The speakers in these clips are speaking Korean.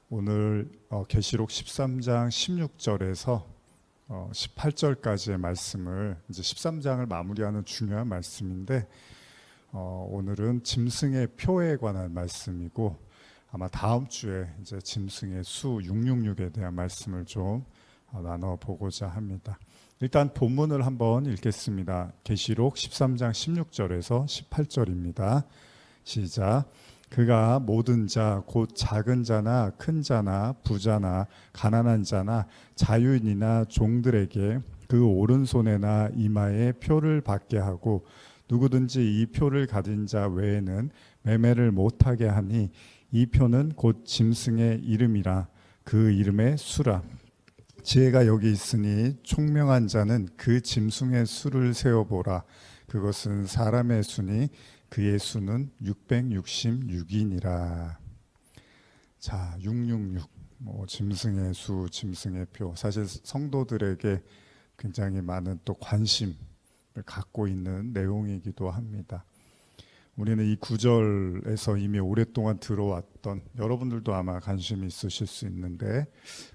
오늘 계시록 13장 16절에서 18절까지의 말씀을 이제 13장을 마무리하는 중요한 말씀인데 오늘은 짐승의 표에 관한 말씀이고 아마 다음 주에 이제 짐승의 수 666에 대한 말씀을 좀 나눠보고자 합니다. 일단 본문을 한번 읽겠습니다. 계시록 13장 16절에서 18절입니다. 시작. 그가 모든 자 곧 작은 자나 큰 자나 부자나 가난한 자나 자유인이나 종들에게 그 오른손에나 이마에 표를 받게 하고 누구든지 이 표를 가진 자 외에는 매매를 못하게 하니 이 표는 곧 짐승의 이름이라 그 이름의 수라. 지혜가 여기 있으니 총명한 자는 그 짐승의 수를 세어보라. 그것은 사람의 수니 그의 수는 666이니라. 자, 666. 짐승의 수, 짐승의 표. 사실 성도들에게 굉장히 많은 또 관심을 갖고 있는 내용이기도 합니다. 우리는 이 구절에서 이미 오랫동안 들어왔던, 여러분들도 아마 관심이 있으실 수 있는데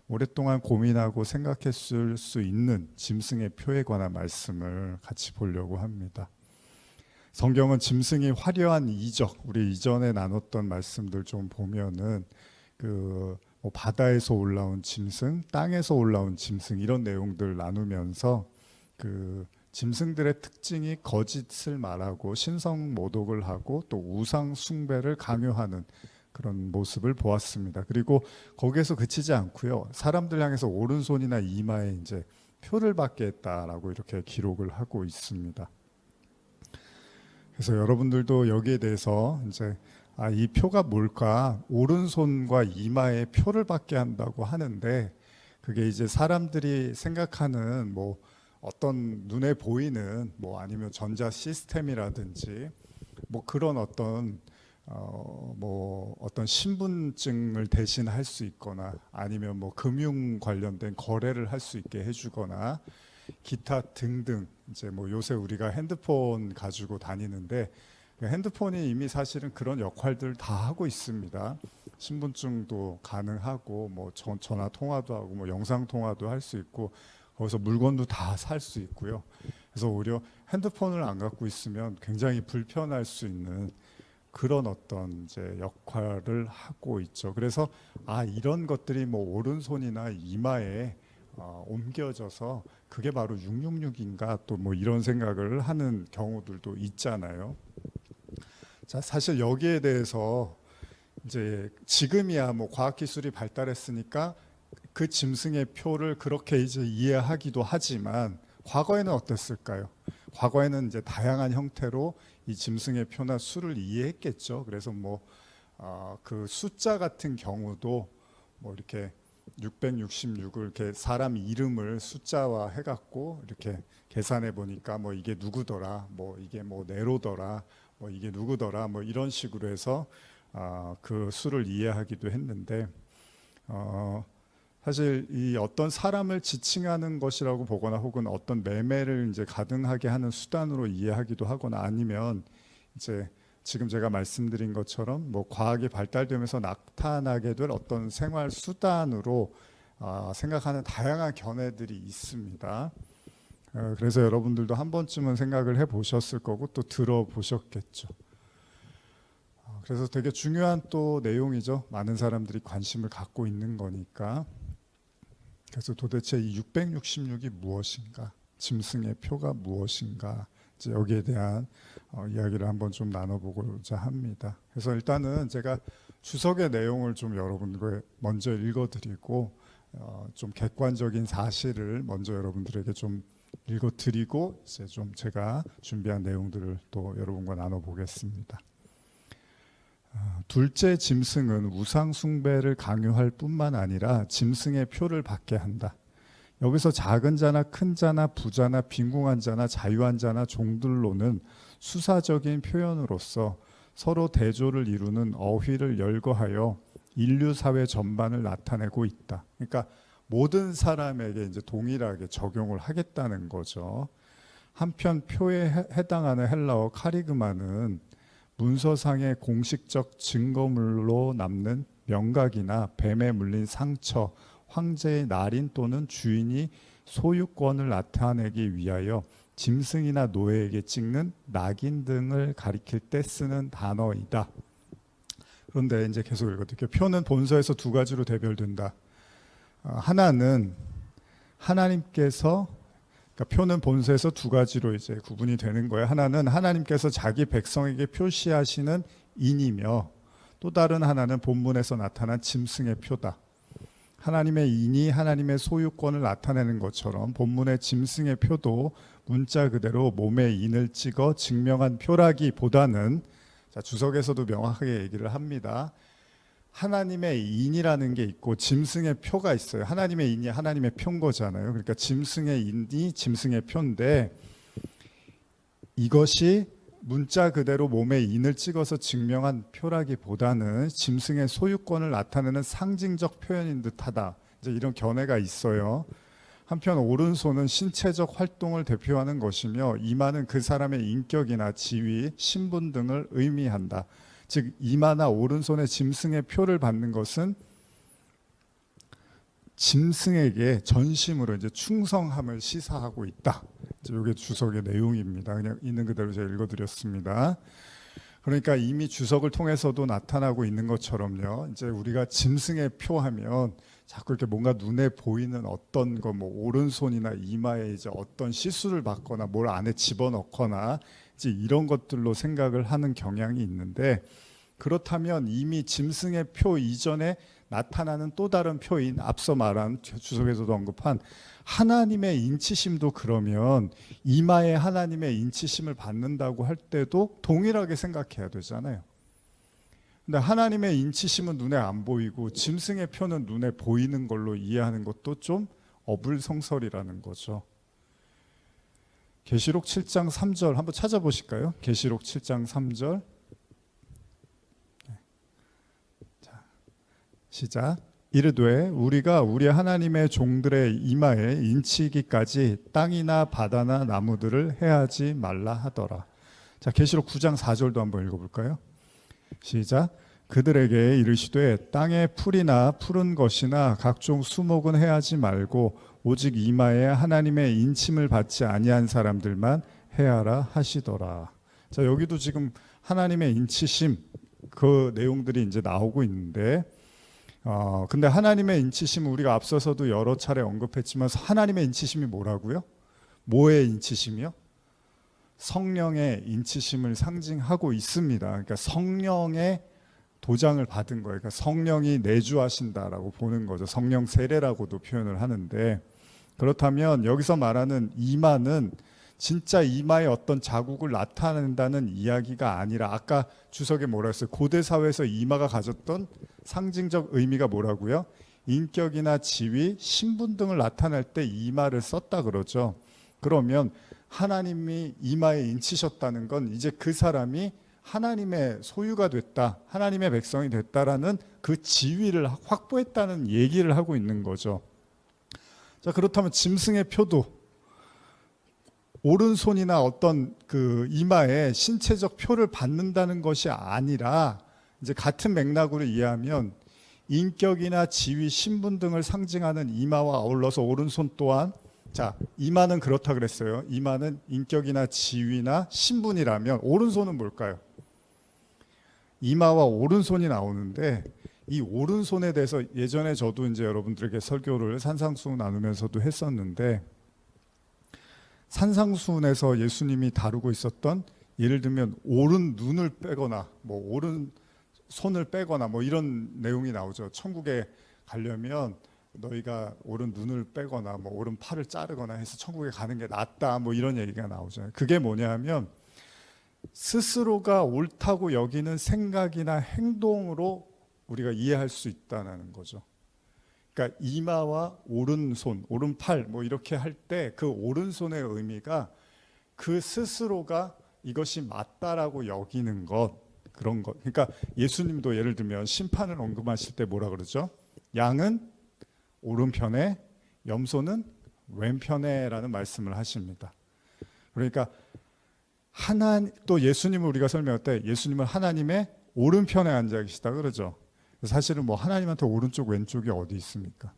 오랫동안 고민하고 생각했을 수 있는 짐승의 표에 관한 말씀을 같이 보려고 합니다. 성경은 짐승이 화려한 이적, 우리 이전에 나눴던 말씀들 좀 보면은 바다에서 올라온 짐승, 땅에서 올라온 짐승 이런 내용들 나누면서 짐승들의 특징이 거짓을 말하고 신성 모독을 하고 또 우상 숭배를 강요하는 그런 모습을 보았습니다. 그리고 거기에서 그치지 않고요. 사람들 향해서 오른손이나 이마에 이제 표를 받게 했다라고 이렇게 기록을 하고 있습니다. 그래서 여러분들도 여기에 대해서 이제 이 표가 뭘까? 오른손과 이마에 표를 받게 한다고 하는데 그게 이제 사람들이 생각하는 어떤 눈에 보이는 아니면 전자 시스템이라든지 그런 어떤 신분증을 대신할 수 있거나 아니면 금융 관련된 거래를 할 수 있게 해주거나 기타 등등 이제 요새 우리가 핸드폰 가지고 다니는데 핸드폰이 이미 사실은 그런 역할들 다 하고 있습니다. 신분증도 가능하고 전화 통화도 하고 영상 통화도 할 수 있고 거기서 물건도 다 살 수 있고요. 그래서 오히려 핸드폰을 안 갖고 있으면 굉장히 불편할 수 있는 그런 어떤 이제 역할을 하고 있죠. 그래서 이런 것들이 오른손이나 이마에 옮겨져서 그게 바로 666인가 또 이런 생각을 하는 경우들도 있잖아요. 자, 사실 여기에 대해서 이제 지금이야 과학기술이 발달했으니까 그 짐승의 표를 그렇게 이제 이해하기도 하지만 과거에는 어땠을까요? 과거에는 이제 다양한 형태로 이 짐승의 표나 수를 이해했겠죠. 그래서 그 숫자 같은 경우도 이렇게 666을 이렇게 사람 이름을 숫자화 해갖고 이렇게 계산해 보니까 이게 누구더라, 이게 네로더라, 이게 누구더라, 이런 식으로 해서 그 수를 이해하기도 했는데 사실 이 어떤 사람을 지칭하는 것이라고 보거나 혹은 어떤 매매를 이제 가능하게 하는 수단으로 이해하기도 하거나 아니면 이제 지금 제가 말씀드린 것처럼 과학이 발달되면서 나타나게 될 어떤 생활 수단으로 생각하는 다양한 견해들이 있습니다. 그래서 여러분들도 한 번쯤은 생각을 해보셨을 거고 또 들어보셨겠죠. 그래서 되게 중요한 또 내용이죠. 많은 사람들이 관심을 갖고 있는 거니까. 그래서 도대체 이 666이 무엇인가? 짐승의 표가 무엇인가? 이제 여기에 대한 이야기를 한번 좀 나눠보고자 합니다. 그래서 일단은 제가 주석의 내용을 좀 여러분께 먼저 읽어드리고 좀 객관적인 사실을 먼저 여러분들에게 좀 읽어드리고 이제 좀 제가 준비한 내용들을 또 여러분과 나눠보겠습니다. 둘째 짐승은 우상 숭배를 강요할 뿐만 아니라 짐승의 표를 받게 한다. 여기서 작은 자나 큰 자나 부자나 빈궁한 자나 자유한 자나 종들로는 수사적인 표현으로서 서로 대조를 이루는 어휘를 열거하여 인류 사회 전반을 나타내고 있다. 그러니까 모든 사람에게 이제 동일하게 적용을 하겠다는 거죠. 한편 표에 해당하는 헬라어 카리그마는 문서상의 공식적 증거물로 남는 명각이나 뱀에 물린 상처, 황제의 날인 또는 주인이 소유권을 나타내기 위하여 짐승이나 노예에게 찍는 낙인 등을 가리킬 때 쓰는 단어이다. 그런데 이제 계속 읽어드릴게요. 표는 본서에서 두 가지로 대별된다. 하나는 하나님께서, 그러니까 표는 본서에서 두 가지로 이제 구분이 되는 거예요. 하나는 하나님께서 자기 백성에게 표시하시는 인이며, 또 다른 하나는 본문에서 나타난 짐승의 표다. 하나님의 인이 하나님의 소유권을 나타내는 것처럼 본문의 짐승의 표도 문자 그대로 몸에 인을 찍어 증명한 표라기보다는, 자, 주석에서도 명확하게 얘기를 합니다. 하나님의 인이라는 게 있고 짐승의 표가 있어요. 하나님의 인이 하나님의 표인 거잖아요. 그러니까 짐승의 인이 짐승의 표인데, 이것이 문자 그대로 몸에 인을 찍어서 증명한 표라기보다는 짐승의 소유권을 나타내는 상징적 표현인 듯하다. 이제 이런 견해가 있어요. 한편 오른손은 신체적 활동을 대표하는 것이며, 이마는 그 사람의 인격이나 지위, 신분 등을 의미한다. 즉 이마나 오른손에 짐승의 표를 받는 것은 짐승에게 전심으로 이제 충성함을 시사하고 있다. 이게 주석의 내용입니다. 그냥 있는 그대로 제가 읽어드렸습니다. 그러니까 이미 주석을 통해서도 나타나고 있는 것처럼요. 이제 우리가 짐승의 표하면 자꾸 이렇게 뭔가 눈에 보이는 어떤 거, 뭐 오른손이나 이마에 이제 어떤 시술을 받거나 뭘 안에 집어넣거나 이제 이런 것들로 생각을 하는 경향이 있는데, 그렇다면 이미 짐승의 표 이전에 나타나는 또 다른 표인 앞서 말한 주석에서도 언급한 하나님의 인치심도 그러면 이마에 하나님의 인치심을 받는다고 할 때도 동일하게 생각해야 되잖아요. 근데 하나님의 인치심은 눈에 안 보이고 짐승의 표는 눈에 보이는 걸로 이해하는 것도 좀 어불성설이라는 거죠. 계시록 7장 3절 한번 찾아보실까요? 계시록 7장 3절. 시작. 이르되 우리가 우리 하나님의 종들의 이마에 인치기까지 땅이나 바다나 나무들을 해하지 말라 하더라. 자, 계시록 9장 4절도 한번 읽어볼까요? 시작. 그들에게 이르시되 땅의 풀이나 푸른 것이나 각종 수목은 해하지 말고 오직 이마에 하나님의 인침을 받지 아니한 사람들만 해하라 하시더라. 자, 여기도 지금 하나님의 인치심 그 내용들이 이제 나오고 있는데, 근데 하나님의 인치심은 우리가 앞서서도 여러 차례 언급했지만 하나님의 인치심이 뭐라고요? 뭐의 인치심이요? 성령의 인치심을 상징하고 있습니다. 그러니까 성령의 도장을 받은 거예요. 그러니까 성령이 내주하신다라고 보는 거죠. 성령 세례라고도 표현을 하는데, 그렇다면 여기서 말하는 이마는 진짜 이마에 어떤 자국을 나타낸다는 이야기가 아니라, 아까 주석에 뭐라 했어요? 고대 사회에서 이마가 가졌던 상징적 의미가 뭐라고요? 인격이나 지위, 신분 등을 나타낼 때 이마를 썼다 그러죠. 그러면 하나님이 이마에 인치셨다는 건 이제 그 사람이 하나님의 소유가 됐다, 하나님의 백성이 됐다라는 그 지위를 확보했다는 얘기를 하고 있는 거죠. 자, 그렇다면 짐승의 표도 오른손이나 어떤 그 이마에 신체적 표를 받는다는 것이 아니라, 이제 같은 맥락으로 이해하면 인격이나 지위, 신분 등을 상징하는 이마와 어울러서 오른손 또한, 자, 이마는 그렇다 그랬어요. 이마는 인격이나 지위나 신분이라면 오른손은 뭘까요? 이마와 오른손이 나오는데, 이 오른손에 대해서 예전에 저도 이제 여러분들에게 설교를 산상수 나누면서도 했었는데, 산상수훈에서 예수님이 다루고 있었던, 예를 들면 오른 눈을 빼거나 뭐 오른 손을 빼거나 뭐 이런 내용이 나오죠. 천국에 가려면 너희가 오른 눈을 빼거나 뭐 오른 팔을 자르거나 해서 천국에 가는 게 낫다, 뭐 이런 얘기가 나오죠. 그게 뭐냐면 스스로가 옳다고 여기는 생각이나 행동으로 우리가 이해할 수 있다는 거죠. 그러니까 이마와 오른손, 오른팔 뭐 이렇게 할 때 그 오른손의 의미가 그 스스로가 이것이 맞다라고 여기는 것, 그런 것. 그러니까 예수님도 예를 들면 심판을 언급하실 때 뭐라 그러죠? 양은 오른편에, 염소는 왼편에라는 말씀을 하십니다. 그러니까 또 예수님을 우리가 설명할 때 예수님은 하나님의 오른편에 앉아 계시다 그러죠. 사실은 뭐 하나님한테 오른쪽 왼쪽이 어디 있습니까?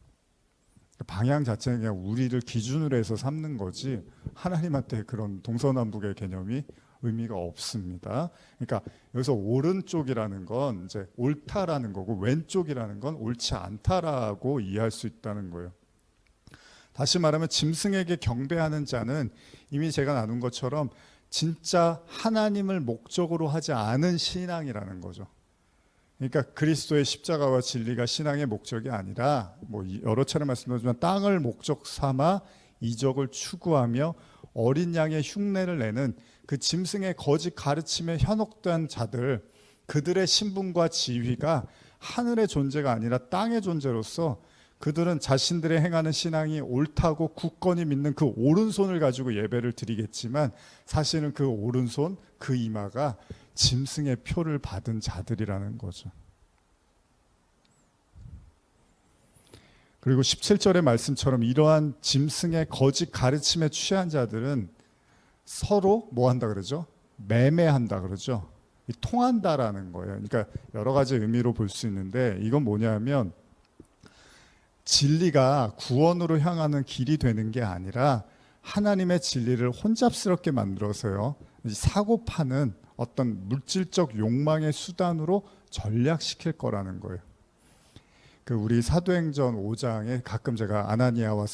방향 자체는 그냥 우리를 기준으로 해서 삼는 거지 하나님한테 그런 동서남북의 개념이 의미가 없습니다. 그러니까 여기서 오른쪽이라는 건 이제 옳다라는 거고 왼쪽이라는 건 옳지 않다라고 이해할 수 있다는 거예요. 다시 말하면 짐승에게 경배하는 자는 이미 제가 나눈 것처럼 진짜 하나님을 목적으로 하지 않은 신앙이라는 거죠. 그러니까 그리스도의 십자가와 진리가 신앙의 목적이 아니라 뭐 여러 차례 말씀드렸지만 땅을 목적 삼아 이적을 추구하며 어린 양의 흉내를 내는 그 짐승의 거짓 가르침에 현혹된 자들, 그들의 신분과 지위가 하늘의 존재가 아니라 땅의 존재로서 그들은 자신들의 행하는 신앙이 옳다고 굳건히 믿는 그 오른손을 가지고 예배를 드리겠지만 사실은 그 오른손, 그 이마가 짐승의 표를 받은 자들이라는 거죠. 그리고 17절의 말씀처럼 이러한 짐승의 거짓 가르침에 취한 자들은 서로 뭐 한다 그러죠? 매매한다 그러죠. 통한다라는 거예요. 그러니까 여러 가지 의미로 볼 수 있는데 이건 뭐냐면 진리가 구원으로 향하는 길이 되는 게 아니라 하나님의 진리를 혼잡스럽게 만들어서요. 사고 파는 어떤 물질적 욕망의 수단으로 전략시킬 거라는 거예요. 그 우리 사도행전 5장에 가끔 제가 아나니아와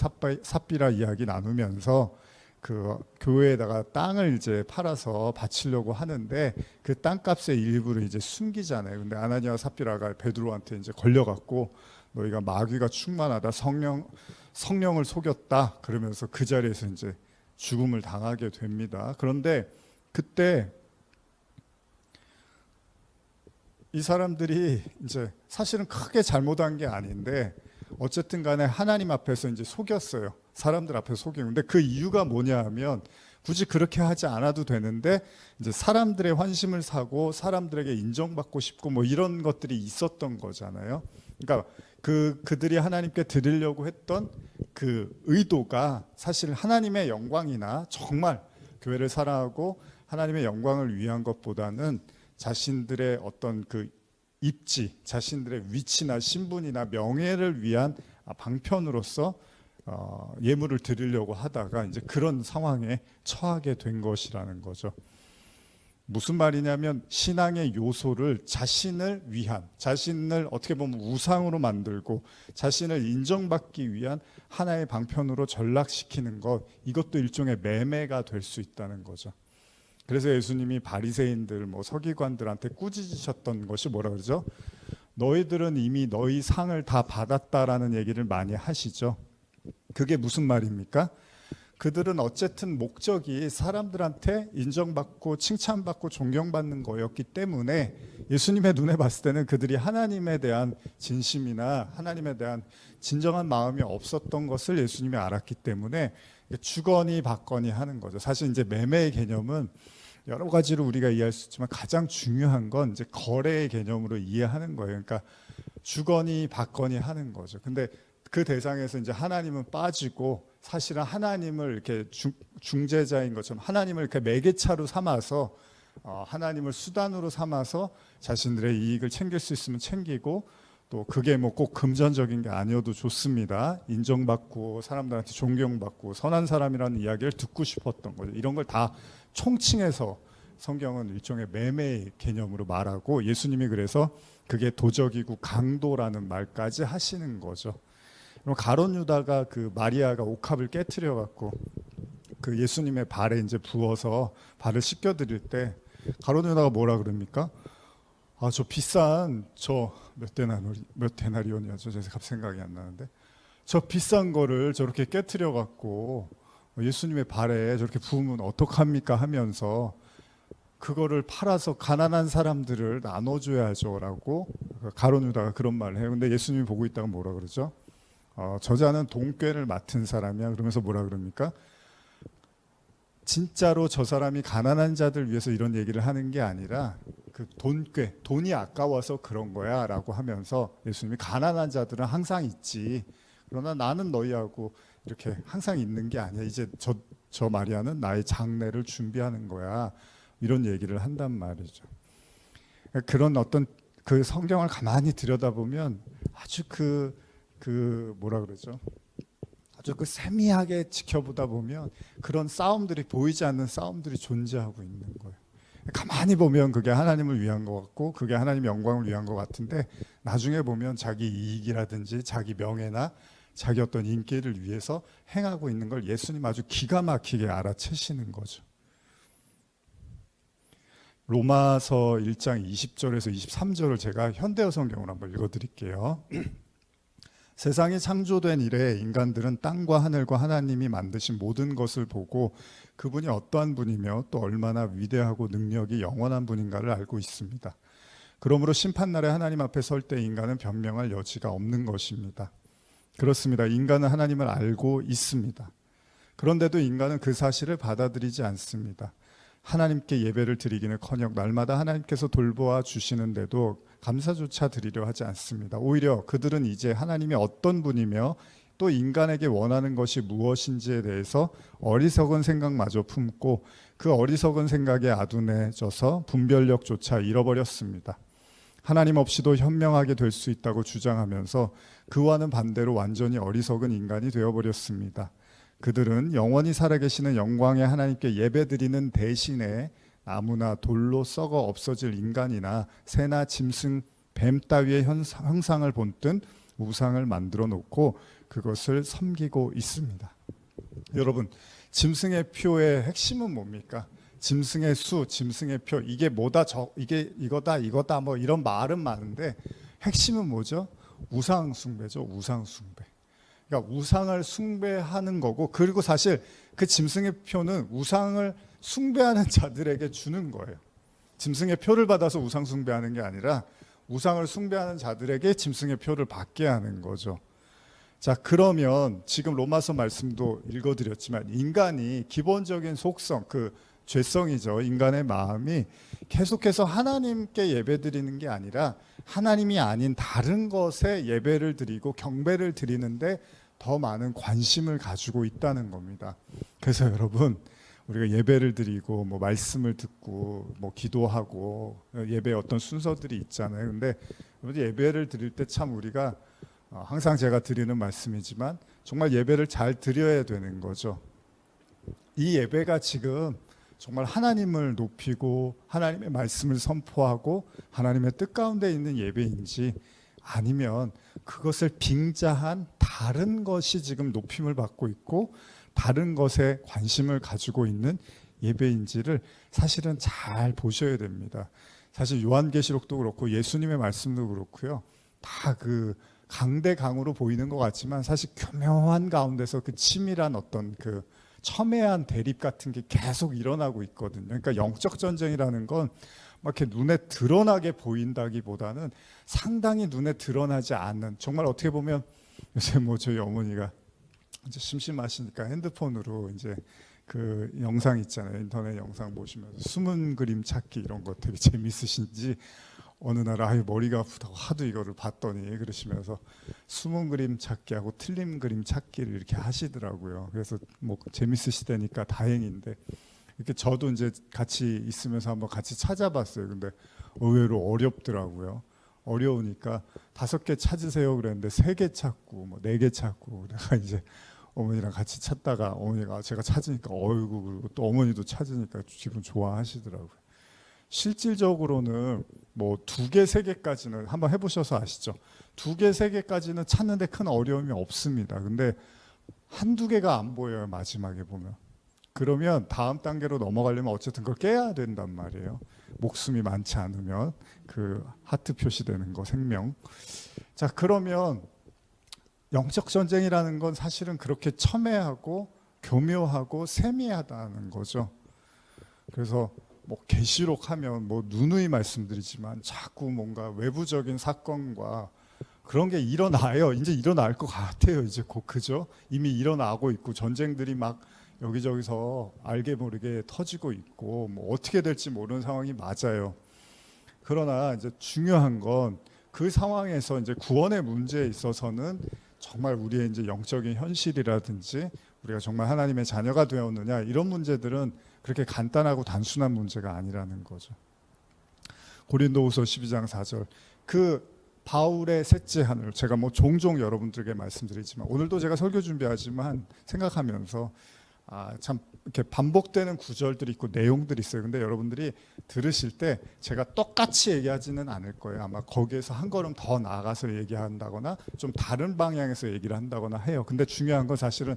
삽비라 이야기 나누면서 그 교회에다가 땅을 이제 팔아서 바치려고 하는데 그 땅값의 일부를 이제 숨기잖아요. 근데 아나니아와 삽비라가 베드로한테 이제 걸려갖고 너희가 마귀가 충만하다, 성령을 속였다 그러면서 그 자리에서 이제 죽음을 당하게 됩니다. 그런데 그때 이 사람들이 이제 사실은 크게 잘못한 게 아닌데 어쨌든 간에 하나님 앞에서 이제 속였어요. 사람들 앞에서 속이는데 그 이유가 뭐냐 하면 굳이 그렇게 하지 않아도 되는데 이제 사람들의 환심을 사고 사람들에게 인정받고 싶고 뭐 이런 것들이 있었던 거잖아요. 그러니까 그들이 하나님께 드리려고 했던 그 의도가 사실 하나님의 영광이나 정말 교회를 사랑하고 하나님의 영광을 위한 것보다는 자신들의 어떤 그 입지, 자신들의 위치나 신분이나 명예를 위한 방편으로서 예물을 드리려고 하다가 이제 그런 상황에 처하게 된 것이라는 거죠. 무슨 말이냐면 신앙의 요소를 자신을 위한, 자신을 어떻게 보면 우상으로 만들고 자신을 인정받기 위한 하나의 방편으로 전락시키는 것, 이것도 일종의 매매가 될 수 있다는 거죠. 그래서 예수님이 바리새인들, 뭐 서기관들한테 꾸짖으셨던 것이 뭐라 그러죠? 너희들은 이미 너희 상을 다 받았다라는 얘기를 많이 하시죠. 그게 무슨 말입니까? 그들은 어쨌든 목적이 사람들한테 인정받고 칭찬받고 존경받는 거였기 때문에 예수님의 눈에 봤을 때는 그들이 하나님에 대한 진심이나 하나님에 대한 진정한 마음이 없었던 것을 예수님이 알았기 때문에 주거니 받거니 하는 거죠. 사실 이제 매매의 개념은 여러 가지로 우리가 이해할 수 있지만 가장 중요한 건 이제 거래의 개념으로 이해하는 거예요. 그러니까 주거니 받거니 하는 거죠. 근데 그 대상에서 이제 하나님은 빠지고 사실은 하나님을 이렇게 중재자인 것처럼 하나님을 이렇게 매개차로 삼아서 하나님을 수단으로 삼아서 자신들의 이익을 챙길 수 있으면 챙기고 또 그게 뭐 꼭 금전적인 게 아니어도 좋습니다. 인정받고 사람들한테 존경받고 선한 사람이라는 이야기를 듣고 싶었던 거죠. 이런 걸 다 총칭해서 성경은 일종의 매매의 개념으로 말하고 예수님이 그래서 그게 도적이고 강도라는 말까지 하시는 거죠. 그럼 가룟 유다가 그 마리아가 옥합을 깨트려 갖고 그 예수님의 발에 이제 부어서 발을 씻겨 드릴 때 가룟 유다가 뭐라 그럽니까? 아, 저 비싼 저 몇 데나리온이었죠? 제가 갑자기 생각이 안 나는데 저 비싼 거를 저렇게 깨트려 갖고 예수님의 발에 저렇게 부으면 어떡합니까 하면서 그거를 팔아서 가난한 사람들을 나눠줘야죠라고 가룟 유다가 그런 말을 해요. 근데 예수님이 보고 있다가 뭐라 그러죠? 저자는 돈꾀를 맡은 사람이야. 그러면서 뭐라 그럽니까? 진짜로 저 사람이 가난한 자들 위해서 이런 얘기를 하는 게 아니라 그 돈꾀, 돈이 아까워서 그런 거야 라고 하면서 예수님이 가난한 자들은 항상 있지. 그러나 나는 너희하고 이렇게 항상 있는 게 아니야. 이제 저 마리아는 나의 장례를 준비하는 거야. 이런 얘기를 한단 말이죠. 그런 어떤 그 성경을 가만히 들여다보면 아주 뭐라 그러죠? 아주 그 세미하게 지켜보다 보면 그런 싸움들이, 보이지 않는 싸움들이 존재하고 있는 거예요. 가만히 보면 그게 하나님을 위한 것 같고 그게 하나님 영광을 위한 것 같은데, 나중에 보면 자기 이익이라든지 자기 명예나 자기 어떤 인기를 위해서 행하고 있는 걸 예수님 아주 기가 막히게 알아채시는 거죠. 로마서 1장 20절에서 23절을 제가 현대어 성경으로 한번 읽어드릴게요. 세상이 창조된 이래 인간들은 땅과 하늘과 하나님이 만드신 모든 것을 보고 그분이 어떠한 분이며 또 얼마나 위대하고 능력이 영원한 분인가를 알고 있습니다. 그러므로 심판날에 하나님 앞에 설 때 인간은 변명할 여지가 없는 것입니다. 그렇습니다. 인간은 하나님을 알고 있습니다. 그런데도 인간은 그 사실을 받아들이지 않습니다. 하나님께 예배를 드리기는커녕 날마다 하나님께서 돌보아 주시는데도 감사조차 드리려 하지 않습니다. 오히려 그들은 이제 하나님이 어떤 분이며 또 인간에게 원하는 것이 무엇인지에 대해서 어리석은 생각마저 품고 그 어리석은 생각에 아둔해져서 분별력조차 잃어버렸습니다. 하나님 없이도 현명하게 될 수 있다고 주장하면서 그와는 반대로 완전히 어리석은 인간이 되어버렸습니다. 그들은 영원히 살아계시는 영광의 하나님께 예배드리는 대신에 나무나 돌로 썩어 없어질 인간이나 새나 짐승, 뱀 따위의 형상을 본뜬 우상을 만들어 놓고 그것을 섬기고 있습니다. 여러분, 짐승의 표의 핵심은 뭡니까? 짐승의 수, 짐승의 표, 이게 뭐다, 이게 이거다 뭐 이런 말은 많은데 핵심은 뭐죠? 우상 숭배죠. 우상 숭배. 그러니까 우상을 숭배하는 거고, 그리고 사실 그 짐승의 표는 우상을 숭배하는 자들에게 주는 거예요. 짐승의 표를 받아서 우상 숭배하는 게 아니라 우상을 숭배하는 자들에게 짐승의 표를 받게 하는 거죠. 자, 그러면 지금 로마서 말씀도 읽어드렸지만 인간이 기본적인 속성, 그 죄성이죠. 인간의 마음이 계속해서 하나님께 예배드리는 게 아니라 하나님이 아닌 다른 것에 예배를 드리고 경배를 드리는데 더 많은 관심을 가지고 있다는 겁니다. 그래서 여러분, 우리가 예배를 드리고 뭐 말씀을 듣고 뭐 기도하고 예배의 어떤 순서들이 있잖아요. 근데 예배를 드릴 때 참 우리가 항상 제가 드리는 말씀이지만 정말 예배를 잘 드려야 되는 거죠. 이 예배가 지금 정말 하나님을 높이고 하나님의 말씀을 선포하고 하나님의 뜻 가운데 있는 예배인지, 아니면 그것을 빙자한 다른 것이 지금 높임을 받고 있고 다른 것에 관심을 가지고 있는 예배인지를 사실은 잘 보셔야 됩니다. 사실 요한계시록도 그렇고 예수님의 말씀도 그렇고요. 다 그 강대강으로 보이는 것 같지만 사실 교묘한 가운데서 그 치밀한 어떤 그 첨예한 대립 같은 게 계속 일어나고 있거든요. 그러니까 영적 전쟁이라는 건 막 이렇게 눈에 드러나게 보인다기보다는 상당히 눈에 드러나지 않는, 정말 어떻게 보면 요새 뭐 저희 어머니가 이제 심심하시니까 핸드폰으로 이제 그 영상 있잖아요. 인터넷 영상 보시면서 숨은 그림 찾기 이런 거 되게 재밌으신지 어느 날 머리가 아프다고 하도 이거를 봤더니 그러시면서 숨은 그림 찾기하고 틀린 그림 찾기를 이렇게 하시더라고요. 그래서 뭐 재밌으시다니까 다행인데, 이렇게 저도 이제 같이 있으면서 한번 같이 찾아봤어요. 근데 의외로 어렵더라고요. 어려우니까 5개 찾으세요 그랬는데 3개 찾고 뭐 4개 찾고, 내가 이제 어머니랑 같이 찾다가 어머니가 제가 찾으니까 어이구, 그리고 또 어머니도 찾으니까 지금 좋아하시더라고요. 실질적으로는 뭐 2개, 3개까지는 한번 해보셔서 아시죠? 2개, 3개까지는 찾는데 큰 어려움이 없습니다. 근데 1-2개가 안 보여요, 마지막에 보면. 그러면 다음 단계로 넘어가려면 어쨌든 그걸 깨야 된단 말이에요. 목숨이 많지 않으면 그 하트 표시되는 거, 생명. 자, 그러면 영적 전쟁이라는 건 사실은 그렇게 첨예하고 교묘하고 세미하다는 거죠. 그래서 뭐 계시록 하면 뭐 누누이 말씀드리지만 자꾸 뭔가 외부적인 사건과 그런 게 일어나요. 이제 일어날 것 같아요. 이제 곧, 그죠? 이미 일어나고 있고 전쟁들이 막 여기저기서 알게 모르게 터지고 있고 뭐 어떻게 될지 모르는 상황이 맞아요. 그러나 이제 중요한 건 그 상황에서 이제 구원의 문제에 있어서는 정말 우리의 이제 영적인 현실이라든지 우리가 정말 하나님의 자녀가 되었느냐, 이런 문제들은 그렇게 간단하고 단순한 문제가 아니라는 거죠. 고린도후서 12장 4절, 그 바울의 셋째 하늘, 제가 뭐 종종 여러분들에게 말씀드리지만 오늘도 제가 설교 준비하지만 생각하면서 참 이렇게 반복되는 구절들이 있고 내용들이 있어요. 근데 여러분들이 들으실 때 제가 똑같이 얘기하지는 않을 거예요. 아마 거기에서 한 걸음 더 나아가서 얘기한다거나 좀 다른 방향에서 얘기를 한다거나 해요. 근데 중요한 건 사실은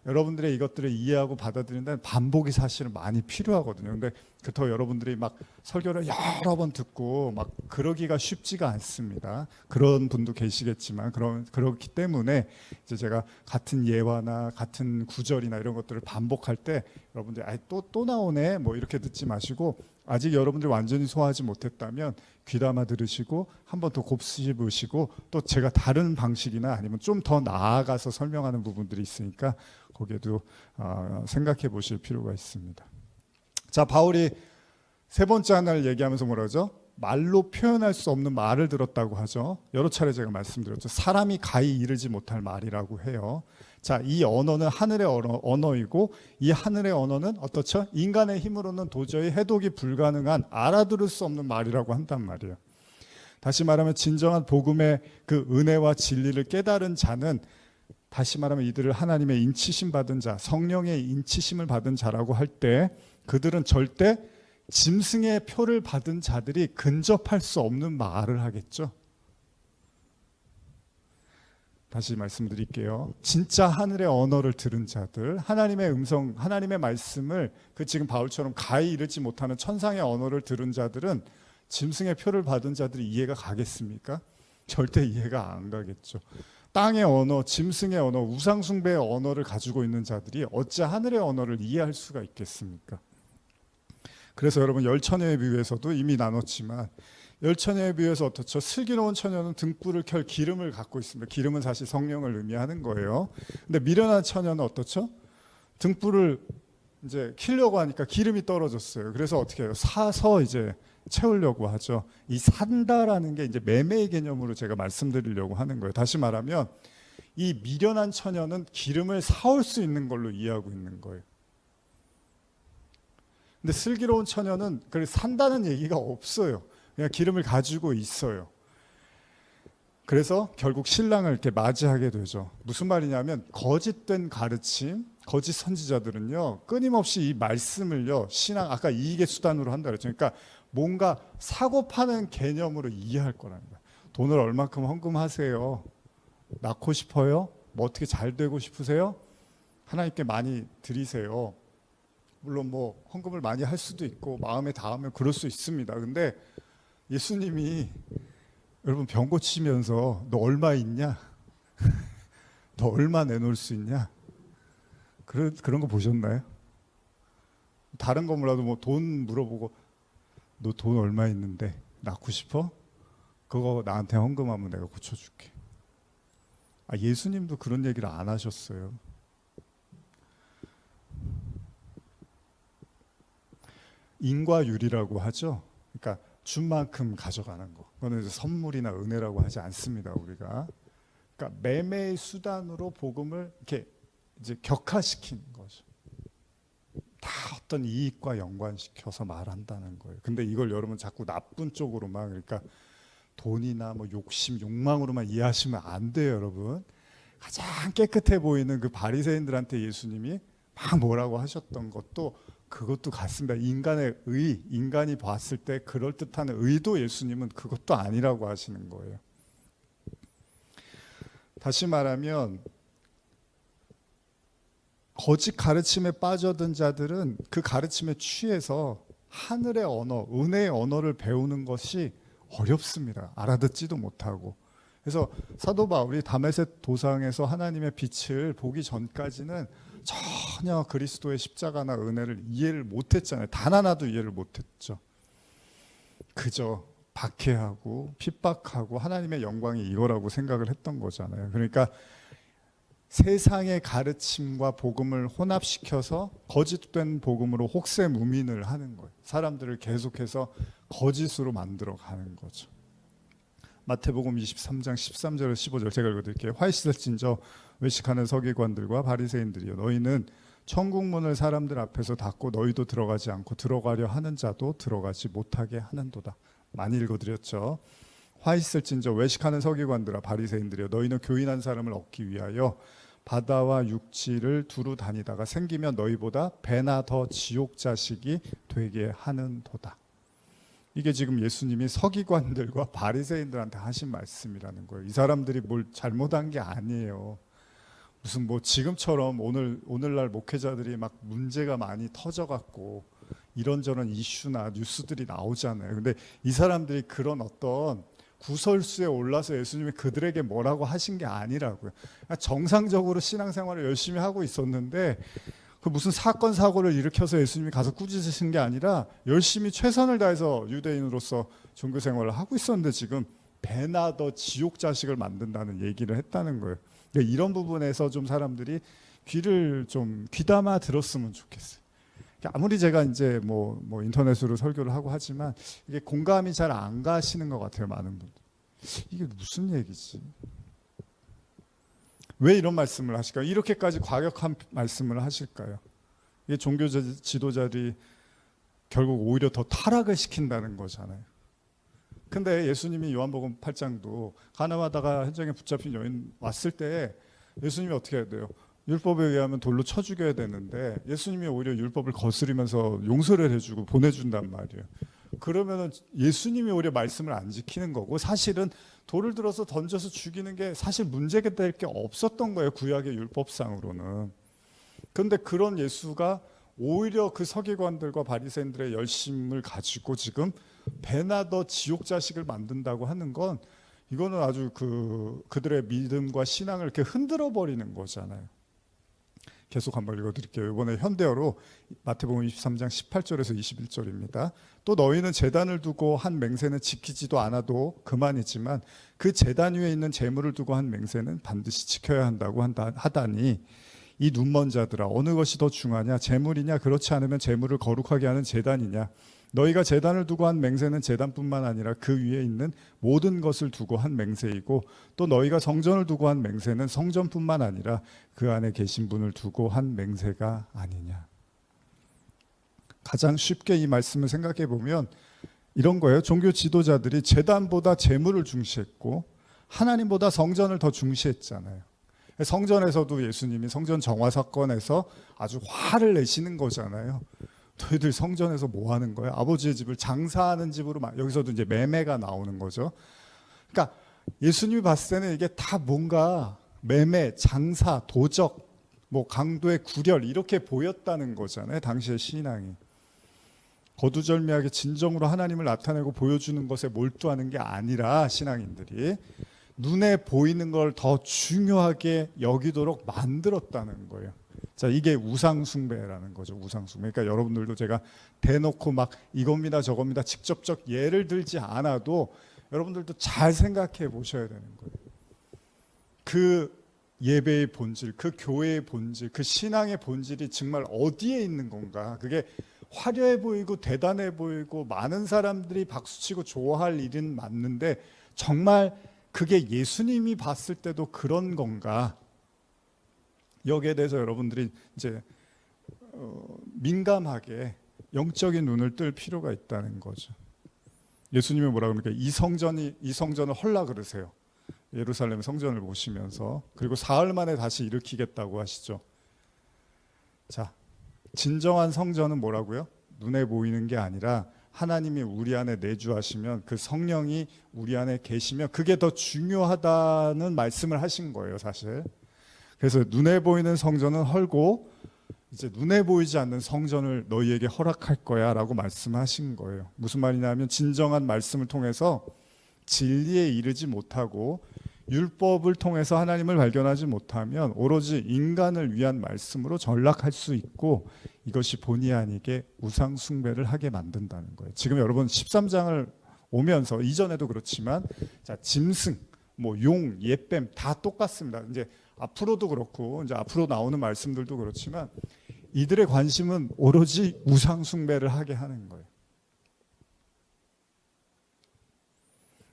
여러분들의 이것들을 이해하고 받아들이는 데는 반복이 사실은 많이 필요하거든요. 근데 그렇다고 여러분들이 막 설교를 여러 번 듣고 막 그러기가 쉽지가 않습니다. 그런 분도 계시겠지만 그렇기 때문에 이제 제가 같은 예화나 같은 구절이나 이런 것들을 반복할 때 여러분들이 또 나오네 뭐 이렇게 듣지 마시고, 아직 여러분들이 완전히 소화하지 못했다면 귀담아 들으시고 한 번 더 곱씹으시고, 또 제가 다른 방식이나 아니면 좀 더 나아가서 설명하는 부분들이 있으니까 거기에도 생각해 보실 필요가 있습니다. 자, 바울이 세 번째 하나를 얘기하면서 뭐라죠? 말로 표현할 수 없는 말을 들었다고 하죠. 여러 차례 제가 말씀드렸죠. 사람이 가히 이르지 못할 말이라고 해요. 자, 이 언어는 하늘의 언어이고 이 하늘의 언어는 어떻죠? 인간의 힘으로는 도저히 해독이 불가능한 알아들을 수 없는 말이라고 한단 말이에요. 다시 말하면 진정한 복음의 그 은혜와 진리를 깨달은 자는, 다시 말하면 이들을 하나님의 인치심 받은 자, 성령의 인치심을 받은 자라고 할 때 그들은 절대 짐승의 표를 받은 자들이 근접할 수 없는 말을 하겠죠. 다시 말씀드릴게요. 진짜 하늘의 언어를 들은 자들, 하나님의 음성, 하나님의 말씀을 지금 바울처럼 가히 이르지 못하는 천상의 언어를 들은 자들은 짐승의 표를 받은 자들이 이해가 가겠습니까? 절대 이해가 안 가겠죠. 땅의 언어, 짐승의 언어, 우상숭배의 언어를 가지고 있는 자들이 어찌 하늘의 언어를 이해할 수가 있겠습니까? 그래서 여러분, 열처녀의 비유에서도 이미 나눴지만 열처녀의 비유에서 어떻죠? 슬기로운 처녀는 등불을 켤 기름을 갖고 있습니다. 기름은 사실 성령을 의미하는 거예요. 근데 미련한 처녀는 어떻죠? 등불을 이제 켜려고 하니까 기름이 떨어졌어요. 그래서 어떻게 해요? 사서 이제 채우려고 하죠. 이 산다라는 게 이제 매매의 개념으로 제가 말씀드리려고 하는 거예요. 다시 말하면 이 미련한 처녀는 기름을 사올 수 있는 걸로 이해하고 있는 거예요. 근데 슬기로운 처녀는 그걸 산다는 얘기가 없어요. 그냥 기름을 가지고 있어요. 그래서 결국 신랑을 이렇게 맞이하게 되죠. 무슨 말이냐면 거짓된 가르침, 거짓 선지자들은요 끊임없이 이 말씀을요 신앙, 아까 이익의 수단으로 한다 그랬죠. 그러니까 뭔가 사고 파는 개념으로 이해할 거라는 거예요. 돈을 얼마큼 헌금하세요? 낳고 싶어요? 뭐 어떻게 잘 되고 싶으세요? 하나님께 많이 드리세요. 물론 뭐 헌금을 많이 할 수도 있고 마음에 닿으면 그럴 수 있습니다. 근데 예수님이 여러분 병 고치면서 너 얼마 있냐? 너 얼마 내놓을 수 있냐? 그런 거 보셨나요? 다른 거 몰라도 뭐 돈 물어보고 너 돈 얼마 있는데 낳고 싶어? 그거 나한테 헌금하면 내가 고쳐줄게. 예수님도 그런 얘기를 안 하셨어요. 인과율이라고 하죠. 그러니까 준 만큼 가져가는 거. 그거는 이제 선물이나 은혜라고 하지 않습니다, 우리가. 그러니까 매매의 수단으로 복음을 이렇게 이제 격화시키는 거죠. 다 어떤 이익과 연관시켜서 말한다는 거예요. 근데 이걸 여러분 자꾸 나쁜 쪽으로만, 그러니까 돈이나 뭐 욕심, 욕망으로만 이해하시면 안 돼요, 여러분. 가장 깨끗해 보이는 그 바리새인들한테 예수님이 막 뭐라고 하셨던 것도 그것도 같습니다. 인간의 의, 인간이 봤을 때 그럴듯한 의도 예수님은 그것도 아니라고 하시는 거예요. 다시 말하면 거짓 가르침에 빠져든 자들은 그 가르침에 취해서 하늘의 언어, 은혜의 언어를 배우는 것이 어렵습니다. 알아듣지도 못하고. 그래서 사도 바울이 다메섹 도상에서 하나님의 빛을 보기 전까지는 전혀 그리스도의 십자가나 은혜를 이해를 못했잖아요. 단 하나도 이해를 못했죠. 그저 박해하고 핍박하고 하나님의 영광이 이거라고 생각을 했던 거잖아요. 그러니까 세상의 가르침과 복음을 혼합시켜서 거짓된 복음으로 혹세무민을 하는 거예요. 사람들을 계속해서 거짓으로 만들어 가는 거죠. 마태복음 23장 13절에서 15절 제가 읽어드릴게요. 화이시설진저 외식하는 서기관들과 바리새인들이여, 너희는 천국문을 사람들 앞에서 닫고 너희도 들어가지 않고 들어가려 하는 자도 들어가지 못하게 하는도다. 많이 읽어드렸죠. 화 있을진저 외식하는 서기관들아 바리새인들이여 너희는 교인한 사람을 얻기 위하여 바다와 육지를 두루 다니다가 생기면 너희보다 배나 더 지옥 자식이 되게 하는도다. 이게 지금 예수님이 서기관들과 바리새인들한테 하신 말씀이라는 거예요. 이 사람들이 뭘 잘못한 게 아니에요. 무슨 뭐 지금처럼 오늘날 목회자들이 막 문제가 많이 터져갖고 이런저런 이슈나 뉴스들이 나오잖아요. 근데 이 사람들이 그런 어떤 구설수에 올라서 예수님이 그들에게 뭐라고 하신 게 아니라고요. 정상적으로 신앙생활을 열심히 하고 있었는데 그 무슨 사건 사고를 일으켜서 예수님이 가서 꾸짖으신 게 아니라 열심히 최선을 다해서 유대인으로서 종교 생활을 하고 있었는데 지금 배나 더 지옥 자식을 만든다는 얘기를 했다는 거예요. 그러니까 이런 부분에서 좀 사람들이 귀를 좀 귀담아 들었으면 좋겠어요. 아무리 제가 이제 뭐 인터넷으로 설교를 하고 하지만 이게 공감이 잘 안 가시는 것 같아요. 많은 분들. 이게 무슨 얘기지? 왜 이런 말씀을 하실까요? 이렇게까지 과격한 말씀을 하실까요? 이게 종교 지도자들이 결국 오히려 더 타락을 시킨다는 거잖아요. 근데 예수님이 요한복음 8장도 가늠하다가 현장에 붙잡힌 여인 왔을 때 예수님이 어떻게 해야 돼요? 율법에 의하면 돌로 쳐 죽여야 되는데 예수님이 오히려 율법을 거스르면서 용서를 해주고 보내준단 말이에요. 그러면은 예수님이 오히려 말씀을 안 지키는 거고 사실은 돌을 들어서 던져서 죽이는 게 사실 문제가 될 게 없었던 거예요. 구약의 율법상으로는. 그런데 그런 예수가 오히려 그 서기관들과 바리새인들의 열심을 가지고 지금 배나 더 지옥 자식을 만든다고 하는 건 이거는 아주 그들의 믿음과 신앙을 이렇게 흔들어 버리는 거잖아요. 계속 한번 읽어드릴게요. 이번에 현대어로 마태복음 23장 18절에서 21절입니다. 또 너희는 제단을 두고 한 맹세는 지키지도 않아도 그만이지만 그 제단 위에 있는 제물을 두고 한 맹세는 반드시 지켜야 한다고 하다니 이 눈먼 자들아 어느 것이 더 중하냐 제물이냐 그렇지 않으면 제물을 거룩하게 하는 제단이냐 너희가 제단을 두고 한 맹세는 제단뿐만 아니라 그 위에 있는 모든 것을 두고 한 맹세이고 또 너희가 성전을 두고 한 맹세는 성전뿐만 아니라 그 안에 계신 분을 두고 한 맹세가 아니냐. 가장 쉽게 이 말씀을 생각해 보면 이런 거예요. 종교 지도자들이 제단보다 제물을 중시했고 하나님보다 성전을 더 중시했잖아요. 성전에서도 예수님이 성전 정화 사건에서 아주 화를 내시는 거잖아요. 너희들 성전에서 뭐 하는 거야? 아버지의 집을 장사하는 집으로 여기서도 이제 매매가 나오는 거죠. 그러니까 예수님이 봤을 때는 이게 다 뭔가 매매, 장사, 도적, 뭐 강도의 구렬 이렇게 보였다는 거잖아요. 당시의 신앙이. 거두절미하게 진정으로 하나님을 나타내고 보여주는 것에 몰두하는 게 아니라 신앙인들이 눈에 보이는 걸 더 중요하게 여기도록 만들었다는 거예요. 자, 이게 우상숭배라는 거죠. 우상숭배. 그러니까 여러분들도 제가 대놓고 막 이겁니다 저겁니다 직접적 예를 들지 않아도 여러분들도 잘 생각해 보셔야 되는 거예요. 그 예배의 본질, 그 교회의 본질, 그 신앙의 본질이 정말 어디에 있는 건가. 그게 화려해 보이고 대단해 보이고 많은 사람들이 박수치고 좋아할 일은 맞는데 정말 그게 예수님이 봤을 때도 그런 건가. 여기에 대해서 여러분들이 이제 민감하게 영적인 눈을 뜰 필요가 있다는 거죠. 예수님이 뭐라고 합니까? 이 성전을 헐라 그러세요. 예루살렘 성전을 보시면서. 그리고 사흘 만에 다시 일으키겠다고 하시죠. 자, 진정한 성전은 뭐라고요? 눈에 보이는 게 아니라 하나님이 우리 안에 내주하시면 그 성령이 우리 안에 계시면 그게 더 중요하다는 말씀을 하신 거예요, 사실. 그래서 눈에 보이는 성전은 헐고 이제 눈에 보이지 않는 성전을 너희에게 허락할 거야 라고 말씀하신 거예요. 무슨 말이냐면 진정한 말씀을 통해서 진리에 이르지 못하고 율법을 통해서 하나님을 발견하지 못하면 오로지 인간을 위한 말씀으로 전락할 수 있고 이것이 본의 아니게 우상 숭배를 하게 만든다는 거예요. 지금 여러분 13장을 오면서 이전에도 그렇지만 자, 짐승, 뭐 용, 옛뱀 다 똑같습니다. 이제 앞으로도 그렇고 이제 앞으로 나오는 말씀들도 그렇지만 이들의 관심은 오로지 우상 숭배를 하게 하는 거예요.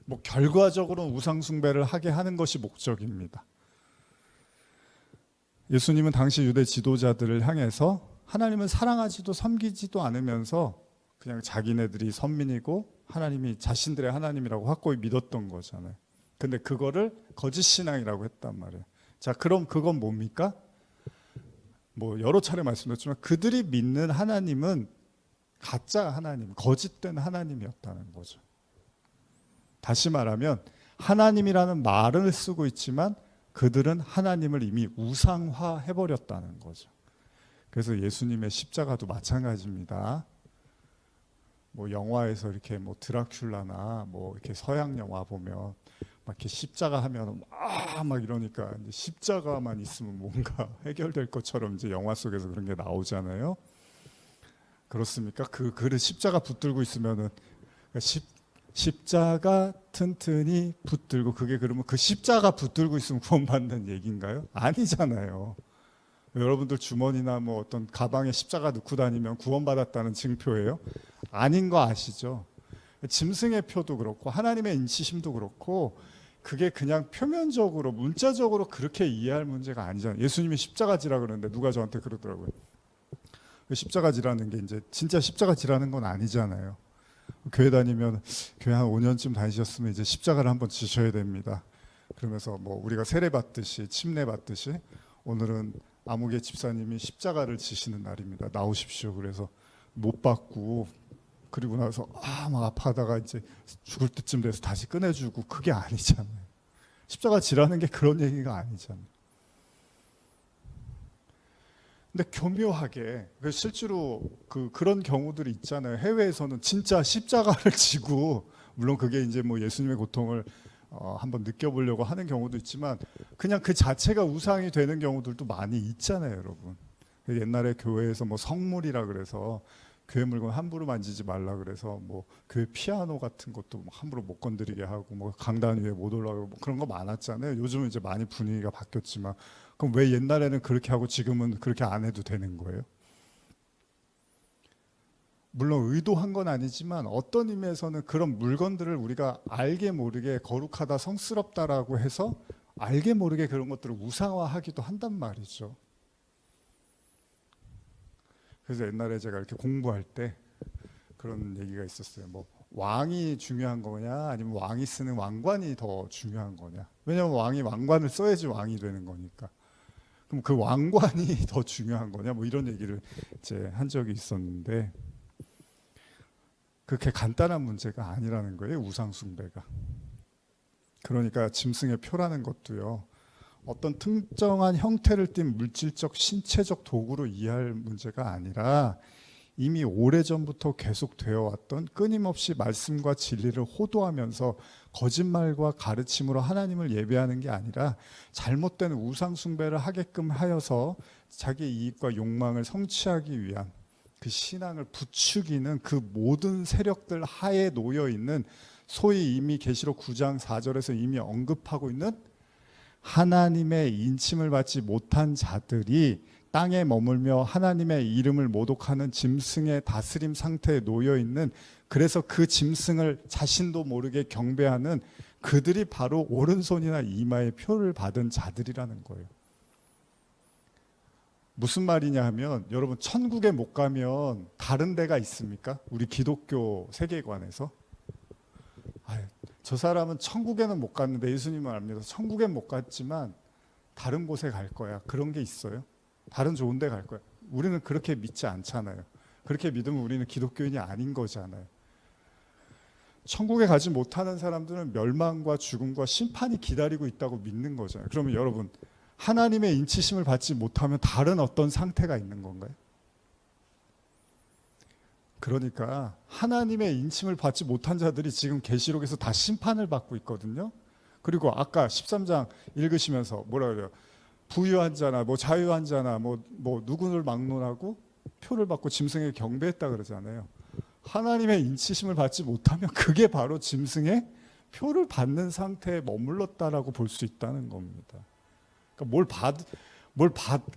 뭐 결과적으로는 우상 숭배를 하게 하는 것이 목적입니다. 예수님은 당시 유대 지도자들을 향해서 하나님을 사랑하지도 섬기지도 않으면서 그냥 자기네들이 선민이고 하나님이 자신들의 하나님이라고 확고히 믿었던 거잖아요. 근데 그거를 거짓 신앙이라고 했단 말이에요. 자, 그럼 그건 뭡니까? 뭐 여러 차례 말씀드렸지만 그들이 믿는 하나님은 가짜 하나님, 거짓된 하나님이었다는 거죠. 다시 말하면 하나님이라는 말을 쓰고 있지만 그들은 하나님을 이미 우상화해버렸다는 거죠. 그래서 예수님의 십자가도 마찬가지입니다. 뭐 영화에서 이렇게 뭐 드라큘라나 뭐 이렇게 서양 영화 보면 막 이렇게 십자가 하면 막 이러니까 이제 십자가만 있으면 뭔가 해결될 것처럼 이제 영화 속에서 그런 게 나오잖아요. 그렇습니까? 그 십자가 붙들고 있으면은 십자가 튼튼히 붙들고 그게 그러면 그 십자가 붙들고 있으면 구원받는 얘기인가요? 아니잖아요. 여러분들 주머니나 뭐 어떤 가방에 십자가 넣고 다니면 구원받았다는 증표예요? 아닌 거 아시죠? 짐승의 표도 그렇고 하나님의 인치심도 그렇고 그게 그냥 표면적으로 문자적으로 그렇게 이해할 문제가 아니잖아요. 예수님이 십자가 지라 그러는데 누가 저한테 그러더라고요. 십자가 지라는 게 이제 진짜 십자가 지라는 건 아니잖아요. 교회 다니면 교회 한 5년쯤 다니셨으면 이제 십자가를 한번 지셔야 됩니다. 그러면서 뭐 우리가 세례 받듯이 침례 받듯이 오늘은 아무개 집사님이 십자가를 지시는 날입니다. 나오십시오. 그래서 못 받고 그리고 나서 막 아파하다가 이제 죽을 때쯤 돼서 다시 꺼내주고 그게 아니잖아요. 십자가 지라는 게 그런 얘기가 아니잖아요. 근데 교묘하게 실제로 그런 경우들이 있잖아요. 해외에서는 진짜 십자가를 지고 물론 그게 이제 뭐 예수님의 고통을 한번 느껴보려고 하는 경우도 있지만 그냥 그 자체가 우상이 되는 경우들도 많이 있잖아요, 여러분. 옛날에 교회에서 뭐 성물이라 그래서 교회 물건 함부로 만지지 말라 그래서 뭐 교회 피아노 같은 것도 함부로 못 건드리게 하고 뭐 강단 위에 못 올라가고 뭐 그런 거 많았잖아요. 요즘은 이제 많이 분위기가 바뀌었지만 그럼 왜 옛날에는 그렇게 하고 지금은 그렇게 안 해도 되는 거예요? 물론 의도한 건 아니지만 어떤 의미에서는 그런 물건들을 우리가 알게 모르게 거룩하다 성스럽다라고 해서 알게 모르게 그런 것들을 우상화하기도 한단 말이죠. 그래서 옛날에 제가 이렇게 공부할 때 그런 얘기가 있었어요. 뭐 왕이 중요한 거냐 아니면 왕이 쓰는 왕관이 더 중요한 거냐. 왜냐하면 왕이 왕관을 써야지 왕이 되는 거니까. 그럼 그 왕관이 더 중요한 거냐 뭐 이런 얘기를 이제 한 적이 있었는데 그렇게 간단한 문제가 아니라는 거예요. 우상 숭배가. 그러니까 짐승의 표라는 것도요. 어떤 특정한 형태를 띤 물질적 신체적 도구로 이해할 문제가 아니라 이미 오래전부터 계속되어 왔던 끊임없이 말씀과 진리를 호도하면서 거짓말과 가르침으로 하나님을 예배하는 게 아니라 잘못된 우상 숭배를 하게끔 하여서 자기 이익과 욕망을 성취하기 위한 그 신앙을 부추기는 그 모든 세력들 하에 놓여 있는 소위 이미 계시록 9장 4절에서 이미 언급하고 있는 하나님의 인침을 받지 못한 자들이 땅에 머물며 하나님의 이름을 모독하는 짐승의 다스림 상태에 놓여 있는 그래서 그 짐승을 자신도 모르게 경배하는 그들이 바로 오른손이나 이마에 표를 받은 자들이라는 거예요. 무슨 말이냐 하면 여러분 천국에 못 가면 다른 데가 있습니까? 우리 기독교 세계관에서 저 사람은 천국에는 못 갔는데 예수님은 압니다. 천국엔 못 갔지만 다른 곳에 갈 거야. 그런 게 있어요? 다른 좋은 데 갈 거야. 우리는 그렇게 믿지 않잖아요. 그렇게 믿으면 우리는 기독교인이 아닌 거잖아요. 천국에 가지 못하는 사람들은 멸망과 죽음과 심판이 기다리고 있다고 믿는 거잖아요. 그러면 여러분 하나님의 인치심을 받지 못하면 다른 어떤 상태가 있는 건가요? 그러니까 하나님의 인침을 받지 못한 자들이 지금 계시록에서 다 심판을 받고 있거든요. 그리고 아까 13장 읽으시면서 뭐라 그래요? 부유한 자나 뭐 자유한 자나 뭐 누구를 막론하고 표를 받고 짐승에게 경배했다 그러잖아요. 하나님의 인치심을 받지 못하면 그게 바로 짐승의 표를 받는 상태에 머물렀다라고 볼 수 있다는 겁니다. 그러니까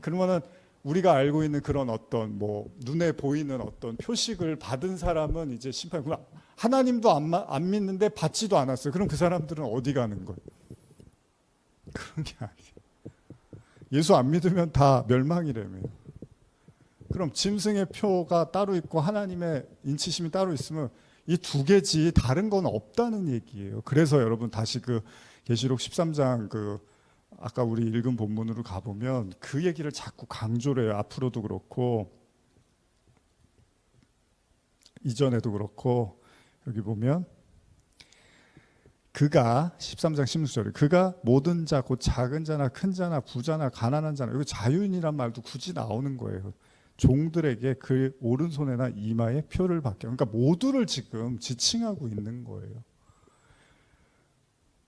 그러면은 우리가 알고 있는 그런 어떤 뭐 눈에 보이는 어떤 표식을 받은 사람은 이제 심판. 하나님도 안 믿는데 받지도 않았어요. 그럼 그 사람들은 어디 가는 거예요? 그런 게 아니에요. 예수 안 믿으면 다 멸망이라며요. 그럼 짐승의 표가 따로 있고 하나님의 인치심이 따로 있으면 이 두 개지 다른 건 없다는 얘기예요. 그래서 여러분 다시 그 계시록 13장 그 아까 우리 읽은 본문으로 가보면 그 얘기를 자꾸 강조를 해요. 앞으로도 그렇고 이전에도 그렇고 여기 보면 그가 13장 16절에 그가 모든 자 곧 작은 자나 큰 자나 부자나 가난한 자나 여기 자유인이란 말도 굳이 나오는 거예요. 종들에게 그 오른손에나 이마에 표를 받게. 그러니까 모두를 지금 지칭하고 있는 거예요.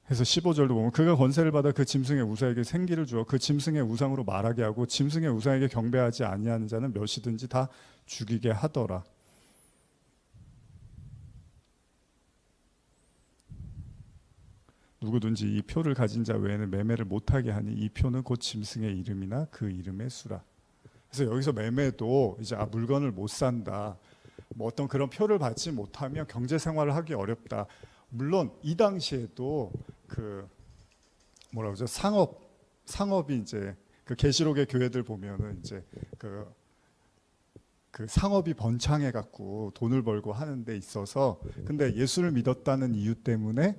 그래서 15절도 보면 그가 권세를 받아 그 짐승의 우상에게 생기를 주어 그 짐승의 우상으로 말하게 하고 짐승의 우상에게 경배하지 아니하는 자는 몇이든지 다 죽이게 하더라. 누구든지 이 표를 가진 자 외에는 매매를 못하게 하니 이 표는 곧 짐승의 이름이나 그 이름의 수라. 그래서 여기서 매매도 이제 물건을 못 산다, 뭐 어떤 그런 표를 받지 못하면 경제 생활을 하기 어렵다. 물론 이 당시에도 그 뭐라고 그러죠? 상업이 이제 그 계시록의 교회들 보면은 이제 그 상업이 번창해 갖고 돈을 벌고 하는 데 있어서, 근데 예수를 믿었다는 이유 때문에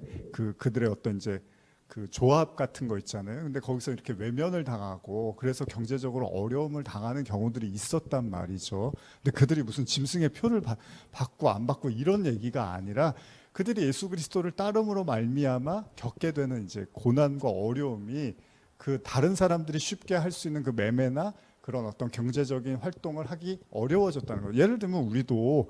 그들의 어떤 이제 그 조합 같은 거 있잖아요. 근데 거기서 이렇게 외면을 당하고 그래서 경제적으로 어려움을 당하는 경우들이 있었단 말이죠. 근데 그들이 무슨 짐승의 표를 받고 안 받고 이런 얘기가 아니라 그들이 예수 그리스도를 따름으로 말미암아 겪게 되는 이제 고난과 어려움이 그 다른 사람들이 쉽게 할 수 있는 그 매매나 그런 어떤 경제적인 활동을 하기 어려워졌다는 거예요. 예를 들면 우리도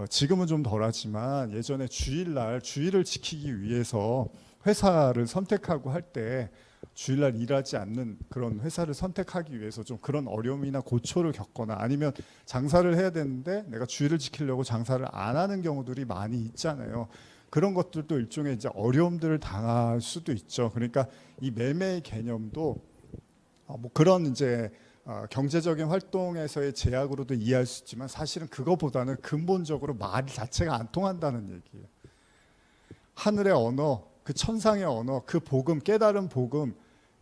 지금은 좀 덜하지만 예전에 주일을 지키기 위해서 회사를 선택하고 할 때 주일날 일하지 않는 그런 회사를 선택하기 위해서 좀 그런 어려움이나 고초를 겪거나 아니면 장사를 해야 되는데 내가 주일을 지키려고 장사를 안 하는 경우들이 많이 있잖아요. 그런 것들도 일종의 이제 어려움들을 당할 수도 있죠. 그러니까 이 매매의 개념도 뭐 그런 이제 경제적인 활동에서의 제약으로도 이해할 수 있지만 사실은 그거보다는 근본적으로 말 자체가 안 통한다는 얘기예요. 하늘의 언어, 그 천상의 언어, 그 복음, 깨달은 복음,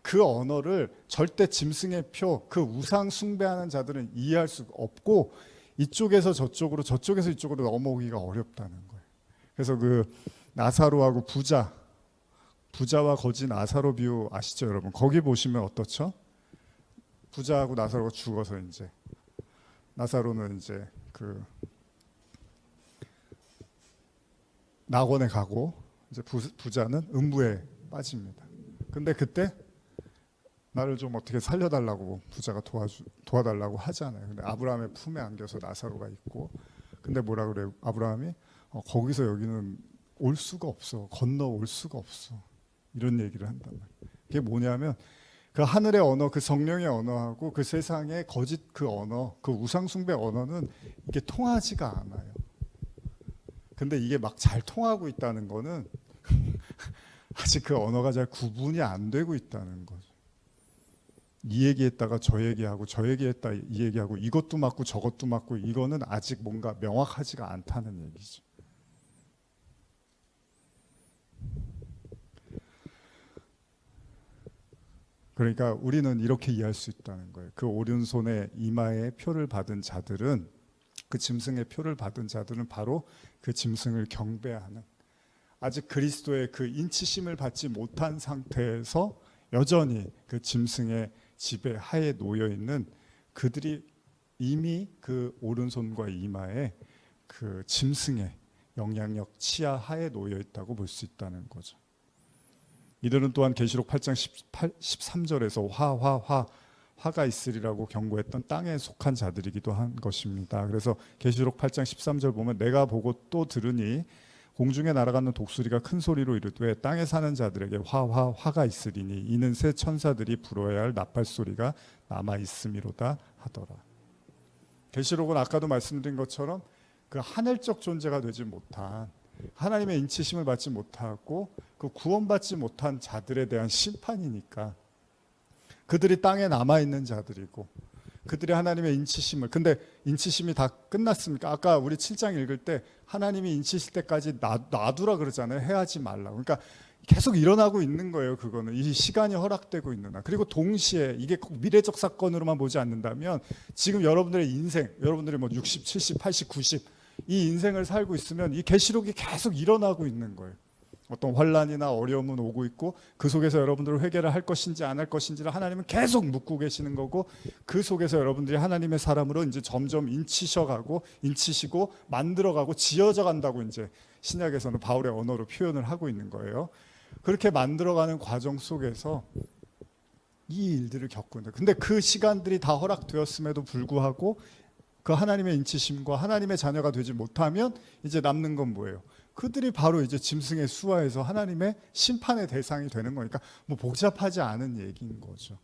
그 언어를 절대 짐승의 표, 그 우상 숭배하는 자들은 이해할 수 없고 이쪽에서 저쪽으로 저쪽에서 이쪽으로 넘어오기가 어렵다는 거예요. 그래서 그 나사로하고 부자와 거지 나사로 비유 아시죠, 여러분? 거기 보시면 어떻죠? 부자하고 나사로가 죽어서 이제 나사로는 이제 그 낙원에 가고 이제 부자는 음부에 빠집니다. 근데 그때 나를 좀 어떻게 살려달라고 부자가 도와달라고 하잖아요. 근데 아브라함의 품에 안겨서 나사로가 있고, 근데 뭐라 그래요? 아브라함이 거기서 여기는 올 수가 없어, 건너올 수가 없어, 이런 얘기를 한단 말이에요. 그게 뭐냐면 그 하늘의 언어, 그 성령의 언어하고 그 세상의 거짓 그 언어, 그 우상 숭배 언어는 이게 통하지가 않아요. 근데 이게 막 잘 통하고 있다는 거는 아직 그 언어가 잘 구분이 안 되고 있다는 거죠. 이 얘기했다가 저 얘기하고 저 얘기했다 이 얘기하고 이것도 맞고 저것도 맞고 이거는 아직 뭔가 명확하지가 않다는 얘기죠. 그러니까 우리는 이렇게 이해할 수 있다는 거예요. 그 오른손에 이마에 표를 받은 자들은, 그 짐승의 표를 받은 자들은 바로 그 짐승을 경배하는, 아직 그리스도의 그 인치심을 받지 못한 상태에서 여전히 그 짐승의 지배 하에 놓여 있는 그들이 이미 그 오른손과 이마에 그 짐승의 영향력 치하 하에 놓여 있다고 볼 수 있다는 거죠. 이들은 또한 계시록 8장 13절에서 화가 있으리라고 경고했던 땅에 속한 자들이기도 한 것입니다. 그래서 계시록 8장 13절 보면 내가 보고 또 들으니 공중에 날아가는 독수리가 큰 소리로 이르되 땅에 사는 자들에게 화가 있으리니 이는 새 천사들이 불어야 할 나팔 소리가 남아 있음이로다 하더라. 계시록은 아까도 말씀드린 것처럼 그 하늘적 존재가 되지 못한, 하나님의 인치심을 받지 못하고 그 구원받지 못한 자들에 대한 심판이니까 그들이 땅에 남아있는 자들이고 그들이 하나님의 인치심을, 근데 인치심이 다 끝났습니까? 아까 우리 7장 읽을 때 하나님이 인치실 때까지 놔두라 그러잖아요. 해하지 말라고. 그러니까 계속 일어나고 있는 거예요. 그거는 이 시간이 허락되고 있는 한. 그리고 동시에 이게 꼭 미래적 사건으로만 보지 않는다면 지금 여러분들의 인생, 여러분들이 뭐 60, 70, 80, 90 이 인생을 살고 있으면 이 계시록이 계속 일어나고 있는 거예요. 어떤 환난이나 어려움은 오고 있고 그 속에서 여러분들은 회개를 할 것인지 안 할 것인지를 하나님은 계속 묻고 계시는 거고, 그 속에서 여러분들이 하나님의 사람으로 이제 점점 인치시고 만들어가고 지어져 간다고 이제 신약에서는 바울의 언어로 표현을 하고 있는 거예요. 그렇게 만들어가는 과정 속에서 이 일들을 겪는다. 근데 그 시간들이 다 허락되었음에도 불구하고 그 하나님의 인치심과 하나님의 자녀가 되지 못하면 이제 남는 건 뭐예요? 그들이 바로 이제 짐승의 수하에서 하나님의 심판의 대상이 되는 거니까 뭐 복잡하지 않은 얘기인 거죠.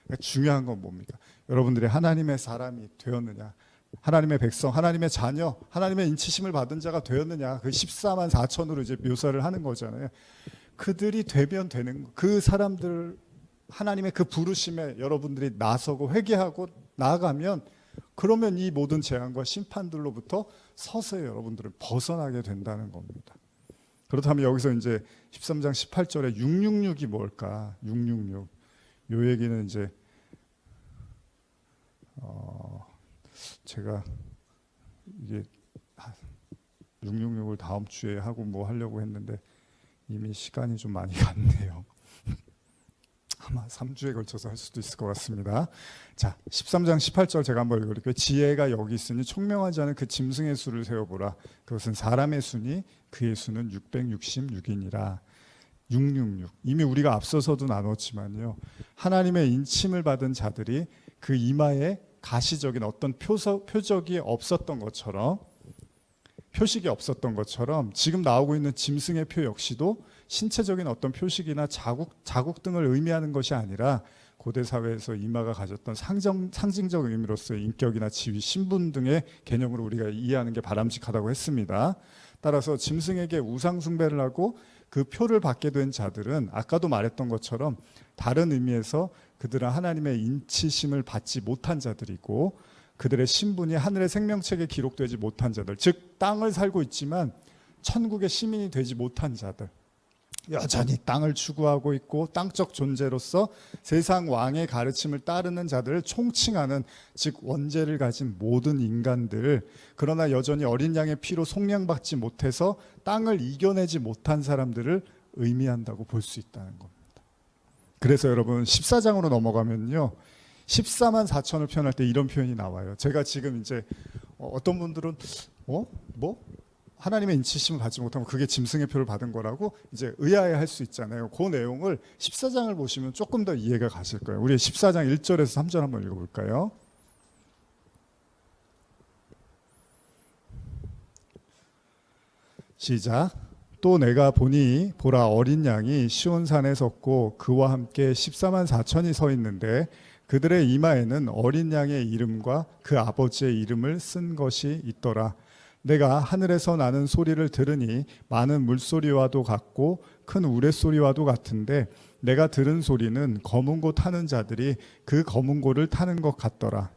그러니까 중요한 건 뭡니까? 여러분들이 하나님의 사람이 되었느냐, 하나님의 백성, 하나님의 자녀, 하나님의 인치심을 받은 자가 되었느냐, 그 14만 4천으로 이제 묘사를 하는 거잖아요. 그들이 되면 되는 거. 그 사람들 하나님의 그 부르심에 여러분들이 나서고 회개하고 나아가면, 그러면 이 모든 재앙과 심판들로부터 서서히 여러분들을 벗어나게 된다는 겁니다. 그렇다면 여기서 이제 13장 18절에 666이 뭘까? 666. 요 얘기는 이제 제가 이게 666을 다음 주에 하고 뭐 하려고 했는데 이미 시간이 좀 많이 갔네요. 아마 3주에 걸쳐서 할 수도 있을 것 같습니다. 자, 13장 18절 제가 한번 읽어볼게요. 지혜가 여기 있으니 총명하지 않은 그 짐승의 수를 세어보라. 그것은 사람의 수니 그의 수는 666이니라. 666. 이미 우리가 앞서서도 나눴지만요, 하나님의 인침을 받은 자들이 그 이마에 가시적인 어떤 표적이 없었던 것처럼, 표식이 없었던 것처럼 지금 나오고 있는 짐승의 표 역시도 신체적인 어떤 표식이나 자국 등을 의미하는 것이 아니라 고대 사회에서 이마가 가졌던 상징적 의미로서의 인격이나 지위, 신분 등의 개념으로 우리가 이해하는 게 바람직하다고 했습니다. 따라서 짐승에게 우상 숭배를 하고 그 표를 받게 된 자들은 아까도 말했던 것처럼 다른 의미에서 그들은 하나님의 인치심을 받지 못한 자들이고, 그들의 신분이 하늘의 생명책에 기록되지 못한 자들, 즉 땅을 살고 있지만 천국의 시민이 되지 못한 자들, 여전히 땅을 추구하고 있고 땅적 존재로서 세상 왕의 가르침을 따르는 자들을 총칭하는, 즉 원죄를 가진 모든 인간들, 그러나 여전히 어린 양의 피로 속량받지 못해서 땅을 이겨내지 못한 사람들을 의미한다고 볼 수 있다는 겁니다. 그래서 여러분 14장으로 넘어가면요, 14만 4천을 표현할 때 이런 표현이 나와요. 제가 지금 이제 어떤 분들은 하나님의 인치심을 받지 못하면 그게 짐승의 표를 받은 거라고 이제 의아해할 수 있잖아요. 그 내용을 14장을 보시면 조금 더 이해가 가실 거예요. 우리 14장 1절에서 3절 한번 읽어볼까요? 시작. 또 내가 보니 보라, 어린 양이 시온산에 섰고 그와 함께 14만 4천이 서 있는데 그들의 이마에는 어린 양의 이름과 그 아버지의 이름을 쓴 것이 있더라. 내가 하늘에서 나는 소리를 들으니 많은 물소리와도 같고 큰 우레소리와도 같은데, 내가 들은 소리는 검은 고 타는 자들이 그 검은 고를 타는 것 같더라.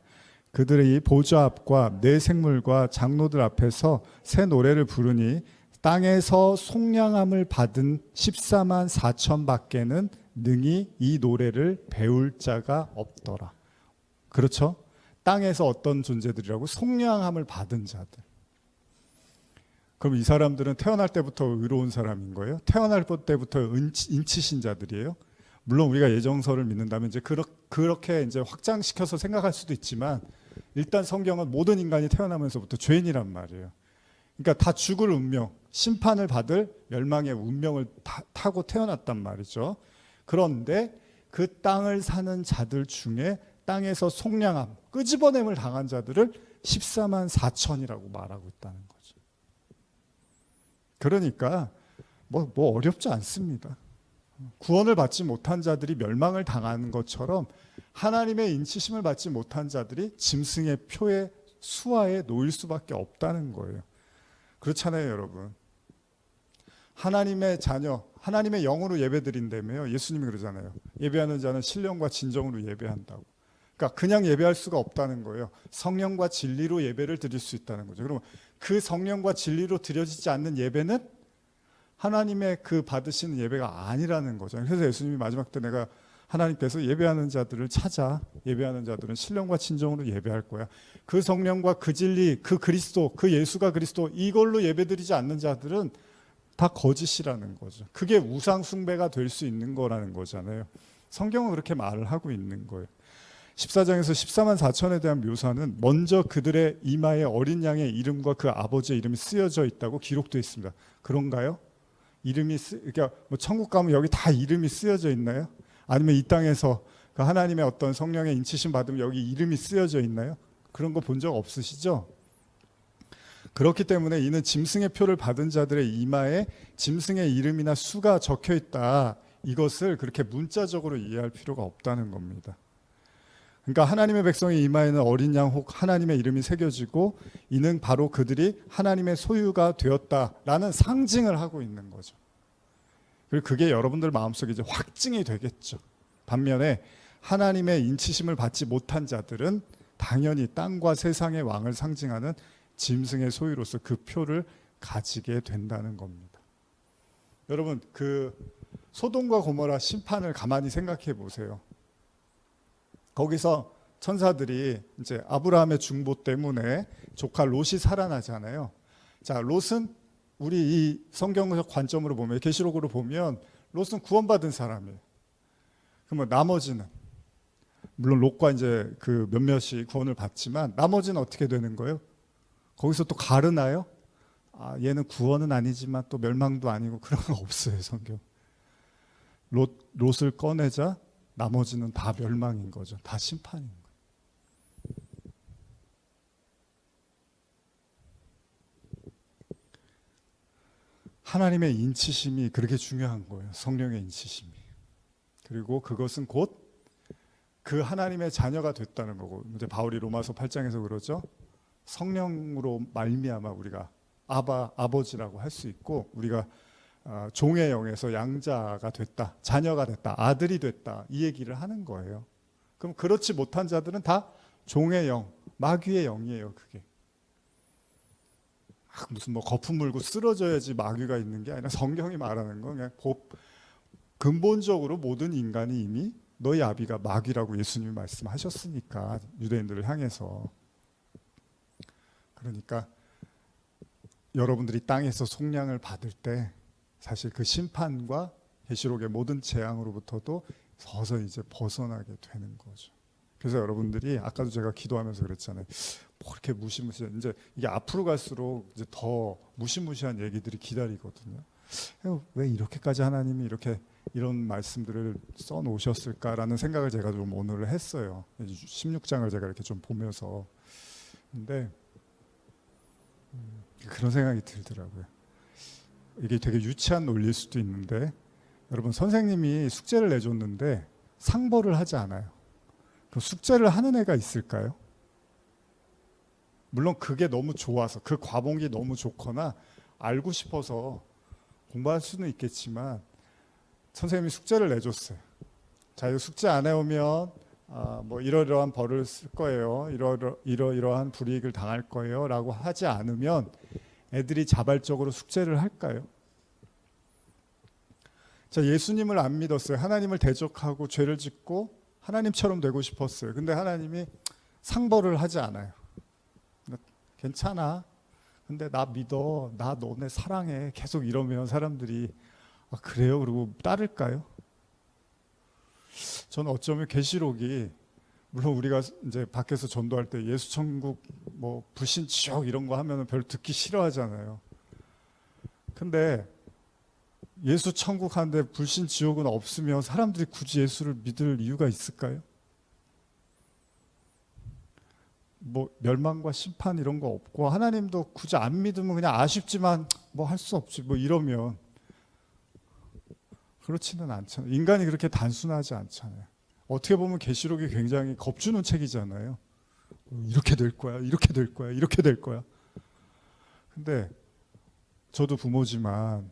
그들이 보좌 앞과 네 생물과 장로들 앞에서 새 노래를 부르니 땅에서 속량함을 받은 14만 4천 밖에는 능히 이 노래를 배울 자가 없더라. 그렇죠? 땅에서 어떤 존재들이라고? 속량함을 받은 자들. 그럼 이 사람들은 태어날 때부터 의로운 사람인 거예요? 태어날 때부터 인치신 자들이에요? 물론 우리가 예정서를 믿는다면 이제 그렇게 이제 확장시켜서 생각할 수도 있지만, 일단 성경은 모든 인간이 태어나면서부터 죄인이란 말이에요. 그러니까 다 죽을 운명, 심판을 받을 멸망의 운명을 타고 태어났단 말이죠. 그런데 그 땅을 사는 자들 중에 땅에서 속량함, 끄집어냄을 당한 자들을 14만 4천이라고 말하고 있다는 거죠. 그러니까 뭐 어렵지 않습니다. 구원을 받지 못한 자들이 멸망을 당하는 것처럼 하나님의 인치심을 받지 못한 자들이 짐승의 표의 수하에 놓일 수밖에 없다는 거예요. 그렇잖아요, 여러분. 하나님의 자녀, 하나님의 영으로 예배드린다며요. 예수님이 그러잖아요. 예배하는 자는 신령과 진정으로 예배한다고. 그러니까 그냥 예배할 수가 없다는 거예요. 성령과 진리로 예배를 드릴 수 있다는 거죠. 그러면 그 성령과 진리로 드려지지 않는 예배는 하나님의 그 받으시는 예배가 아니라는 거죠. 그래서 예수님이 마지막 때 내가 하나님께서 예배하는 자들을 찾아. 예배하는 자들은 신령과 진정으로 예배할 거야. 그 성령과 그 진리, 그 그리스도, 그 예수가 그리스도, 이걸로 예배드리지 않는 자들은 다 거짓이라는 거죠. 그게 우상 숭배가 될 수 있는 거라는 거잖아요. 성경은 그렇게 말을 하고 있는 거예요. 14장에서 14만 4천에 대한 묘사는 먼저 그들의 이마에 어린 양의 이름과 그 아버지의 이름이 쓰여져 있다고 기록되어 있습니다. 그런가요? 그러니까 뭐 천국 가면 여기 다 이름이 쓰여져 있나요? 아니면 이 땅에서 그 하나님의 어떤 성령의 인치심 받으면 여기 이름이 쓰여져 있나요? 그런 거 본 적 없으시죠? 그렇기 때문에 이는 짐승의 표를 받은 자들의 이마에 짐승의 이름이나 수가 적혀 있다. 이것을 그렇게 문자적으로 이해할 필요가 없다는 겁니다. 그러니까 하나님의 백성의 이마에는 어린 양 혹 하나님의 이름이 새겨지고 이는 바로 그들이 하나님의 소유가 되었다라는 상징을 하고 있는 거죠. 그리고 그게 여러분들 마음속에 이제 확증이 되겠죠. 반면에 하나님의 인치심을 받지 못한 자들은 당연히 땅과 세상의 왕을 상징하는 짐승의 소유로서 그 표를 가지게 된다는 겁니다. 여러분, 그 소돔과 고모라 심판을 가만히 생각해 보세요. 거기서 천사들이 이제 아브라함의 중보 때문에 조카 롯이 살아나잖아요. 자, 롯은 우리 이 성경적 관점으로 보면, 계시록으로 보면 롯은 구원받은 사람이에요. 그러면 나머지는 물론 롯과 이제 그 몇몇이 구원을 받지만 나머지는 어떻게 되는 거예요? 거기서 또 가르나요? 얘는 구원은 아니지만 또 멸망도 아니고 그런 거 없어요, 성경. 롯을 꺼내자 나머지는 다 멸망인 거죠. 다 심판인 거예요. 하나님의 인치심이 그렇게 중요한 거예요. 성령의 인치심이. 그리고 그것은 곧 그 하나님의 자녀가 됐다는 거고, 이제 바울이 로마서 8장에서 그러죠. 성령으로 말미암아 우리가 아버지라고 할 수 있고, 우리가 종의 영에서 양자가 됐다, 자녀가 됐다, 아들이 됐다, 이 얘기를 하는 거예요. 그럼 그렇지 못한 자들은 다 종의 영, 마귀의 영이에요. 그게 무슨 뭐 거품 물고 쓰러져야지 마귀가 있는 게 아니라 성경이 말하는 건 그냥 근본적으로 모든 인간이 이미 너희 아비가 마귀라고 예수님이 말씀하셨으니까, 유대인들을 향해서. 그러니까 여러분들이 땅에서 속량을 받을 때 사실 그 심판과 계시록의 모든 재앙으로부터도 서서히 이제 벗어나게 되는 거죠. 그래서 여러분들이 아까도 제가 기도하면서 그랬잖아요. 뭐 이렇게 무시무시한, 이제 이게 앞으로 갈수록 이제 더 무시무시한 얘기들이 기다리거든요. 왜 이렇게까지 하나님이 이런 말씀들을 써 놓으셨을까라는 생각을 제가 좀 오늘 했어요. 16장을 제가 이렇게 좀 보면서. 근데 그런 생각이 들더라고요. 이게 되게 유치한 논리일 수도 있는데, 여러분, 선생님이 숙제를 내줬는데 상벌을 하지 않아요. 그 숙제를 하는 애가 있을까요? 물론 그게 너무 좋아서, 그 과목이 너무 좋거나 알고 싶어서 공부할 수는 있겠지만, 선생님이 숙제를 내줬어요. 자, 이거 숙제 안 해오면 뭐 이러이러한 벌을 쓸 거예요. 이러이러한 불이익을 당할 거예요. 라고 하지 않으면 애들이 자발적으로 숙제를 할까요? 자, 예수님을 안 믿었어요. 하나님을 대적하고 죄를 짓고 하나님처럼 되고 싶었어요. 근데 하나님이 상벌을 하지 않아요. 괜찮아. 근데 나 믿어. 나 너네 사랑해. 계속 이러면 사람들이 그래요? 그리고 따를까요? 저는 어쩌면 계시록이, 물론 우리가 이제 밖에서 전도할 때 예수 천국, 뭐 불신 지옥 이런 거 하면은 별로 듣기 싫어하잖아요. 근데 예수 천국 하는데 불신 지옥은 없으면 사람들이 굳이 예수를 믿을 이유가 있을까요? 뭐 멸망과 심판 이런 거 없고, 하나님도 굳이 안 믿으면 그냥 아쉽지만 뭐 할 수 없지 뭐 이러면, 그렇지는 않잖아요. 인간이 그렇게 단순하지 않잖아요. 어떻게 보면 계시록이 굉장히 겁주는 책이잖아요. 이렇게 될 거야, 이렇게 될 거야, 이렇게 될 거야. 근데 저도 부모지만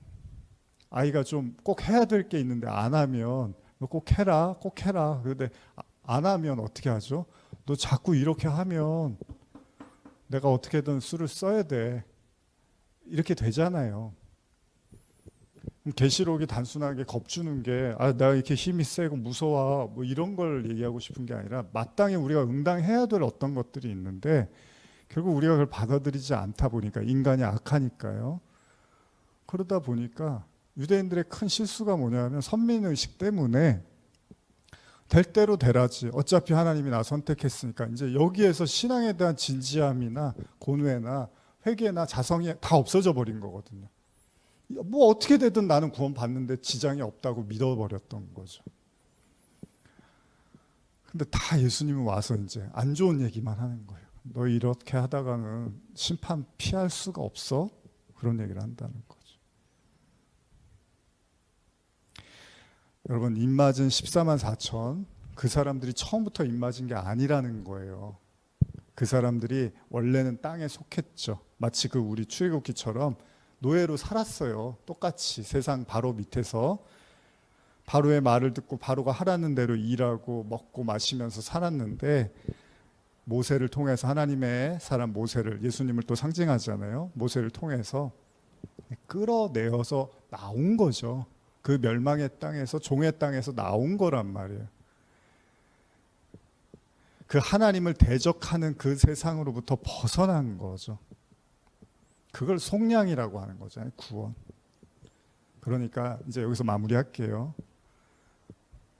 아이가 좀 꼭 해야 될 게 있는데 안 하면, 너 꼭 해라, 꼭 해라. 근데 안 하면 어떻게 하죠? 너 자꾸 이렇게 하면 내가 어떻게든 수를 써야 돼. 이렇게 되잖아요. 계시록이 단순하게 겁주는 게 내가 이렇게 힘이 세고 무서워 뭐 이런 걸 얘기하고 싶은 게 아니라 마땅히 우리가 응당해야 될 어떤 것들이 있는데 결국 우리가 그걸 받아들이지 않다 보니까 인간이 악하니까요. 그러다 보니까 유대인들의 큰 실수가 뭐냐면 선민의식 때문에 될 대로 되라지 어차피 하나님이 나 선택했으니까 이제 여기에서 신앙에 대한 진지함이나 고뇌나 회개나 자성이 다 없어져 버린 거거든요. 뭐 어떻게 되든 나는 구원 받는데 지장이 없다고 믿어버렸던 거죠. 근데 다 예수님은 와서 이제 안 좋은 얘기만 하는 거예요. 너 이렇게 하다가는 심판 피할 수가 없어? 그런 얘기를 한다는 거죠. 여러분 입 맞은 14만 4천 그 사람들이 처음부터 입 맞은 게 아니라는 거예요. 그 사람들이 원래는 땅에 속했죠. 마치 그 우리 출애굽기처럼 노예로 살았어요. 똑같이 세상 바로 밑에서 바로의 말을 듣고 바로가 하라는 대로 일하고 먹고 마시면서 살았는데 모세를 통해서 하나님의 사람 모세를 예수님을 또 상징하잖아요. 모세를 통해서 끌어내어서 나온 거죠. 그 멸망의 땅에서 종의 땅에서 나온 거란 말이에요. 그 하나님을 대적하는 그 세상으로부터 벗어난 거죠. 그걸 속량이라고 하는 거잖아요. 구원. 그러니까 이제 여기서 마무리할게요.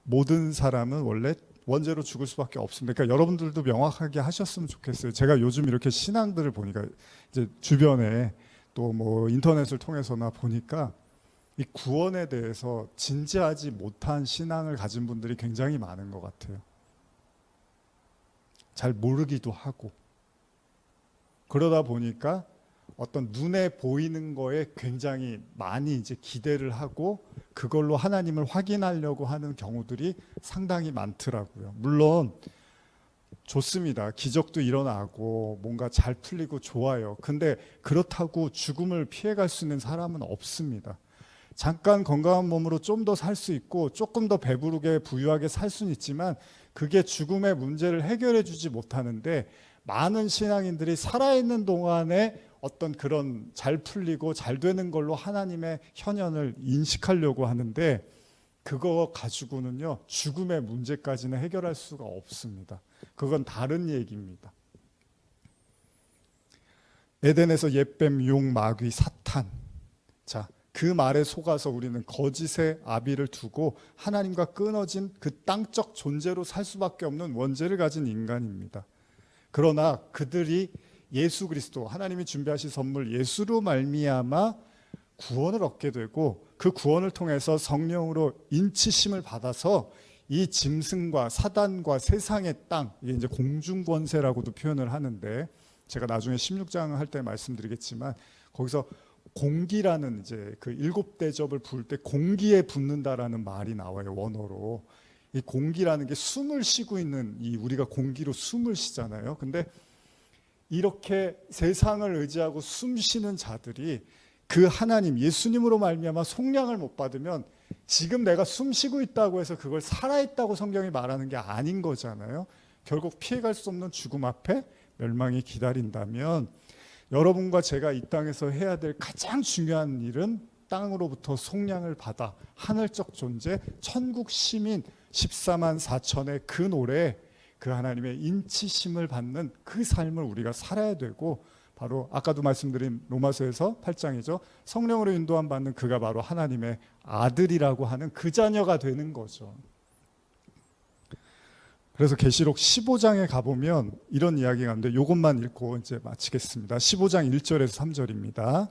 모든 사람은 원래 원죄로 죽을 수밖에 없습니다. 그러니까 여러분들도 명확하게 하셨으면 좋겠어요. 제가 요즘 이렇게 신앙들을 보니까 이제 주변에 또 뭐 인터넷을 통해서나 보니까 이 구원에 대해서 진지하지 못한 신앙을 가진 분들이 굉장히 많은 것 같아요. 잘 모르기도 하고 그러다 보니까 어떤 눈에 보이는 거에 굉장히 많이 이제 기대를 하고 그걸로 하나님을 확인하려고 하는 경우들이 상당히 많더라고요. 물론 좋습니다. 기적도 일어나고 뭔가 잘 풀리고 좋아요. 근데 그렇다고 죽음을 피해갈 수 있는 사람은 없습니다. 잠깐 건강한 몸으로 좀 더 살 수 있고 조금 더 배부르게 부유하게 살 수는 있지만 그게 죽음의 문제를 해결해 주지 못하는데 많은 신앙인들이 살아있는 동안에 어떤 그런 잘 풀리고 잘 되는 걸로 하나님의 현현을 인식하려고 하는데 그거 가지고는요 죽음의 문제까지는 해결할 수가 없습니다. 그건 다른 얘기입니다. 에덴에서 옛뱀, 용, 마귀, 사탄 자, 그 말에 속아서 우리는 거짓의 아비를 두고 하나님과 끊어진 그 땅적 존재로 살 수밖에 없는 원죄를 가진 인간입니다. 그러나 그들이 예수 그리스도 하나님이 준비하신 선물 예수로 말미암아 구원을 얻게 되고 그 구원을 통해서 성령으로 인치심을 받아서 이 짐승과 사단과 세상의 땅 이게 이제 공중권세라고도 표현을 하는데 제가 나중에 16장 할 때 말씀드리겠지만 거기서 공기라는 이제 그 일곱 대접을 부을 때 공기에 붙는다라는 말이 나와요. 원어로. 이 공기라는 게 숨을 쉬고 있는 이 우리가 공기로 숨을 쉬잖아요. 근데 이렇게 세상을 의지하고 숨 쉬는 자들이 그 하나님 예수님으로 말미암아 속량을 못 받으면 지금 내가 숨 쉬고 있다고 해서 그걸 살아있다고 성경이 말하는 게 아닌 거잖아요. 결국 피해갈 수 없는 죽음 앞에 멸망이 기다린다면 여러분과 제가 이 땅에서 해야 될 가장 중요한 일은 땅으로부터 속량을 받아 하늘적 존재 천국 시민 14만 4천의 그 노래 그 하나님의 인치심을 받는 그 삶을 우리가 살아야 되고 바로 아까도 말씀드린 로마서에서 8장이죠. 성령으로 인도함 받는 그가 바로 하나님의 아들이라고 하는 그 자녀가 되는 거죠. 그래서 계시록 15장에 가보면 이런 이야기가 있는데 이것만 읽고 이제 마치겠습니다. 15장 1절에서 3절입니다.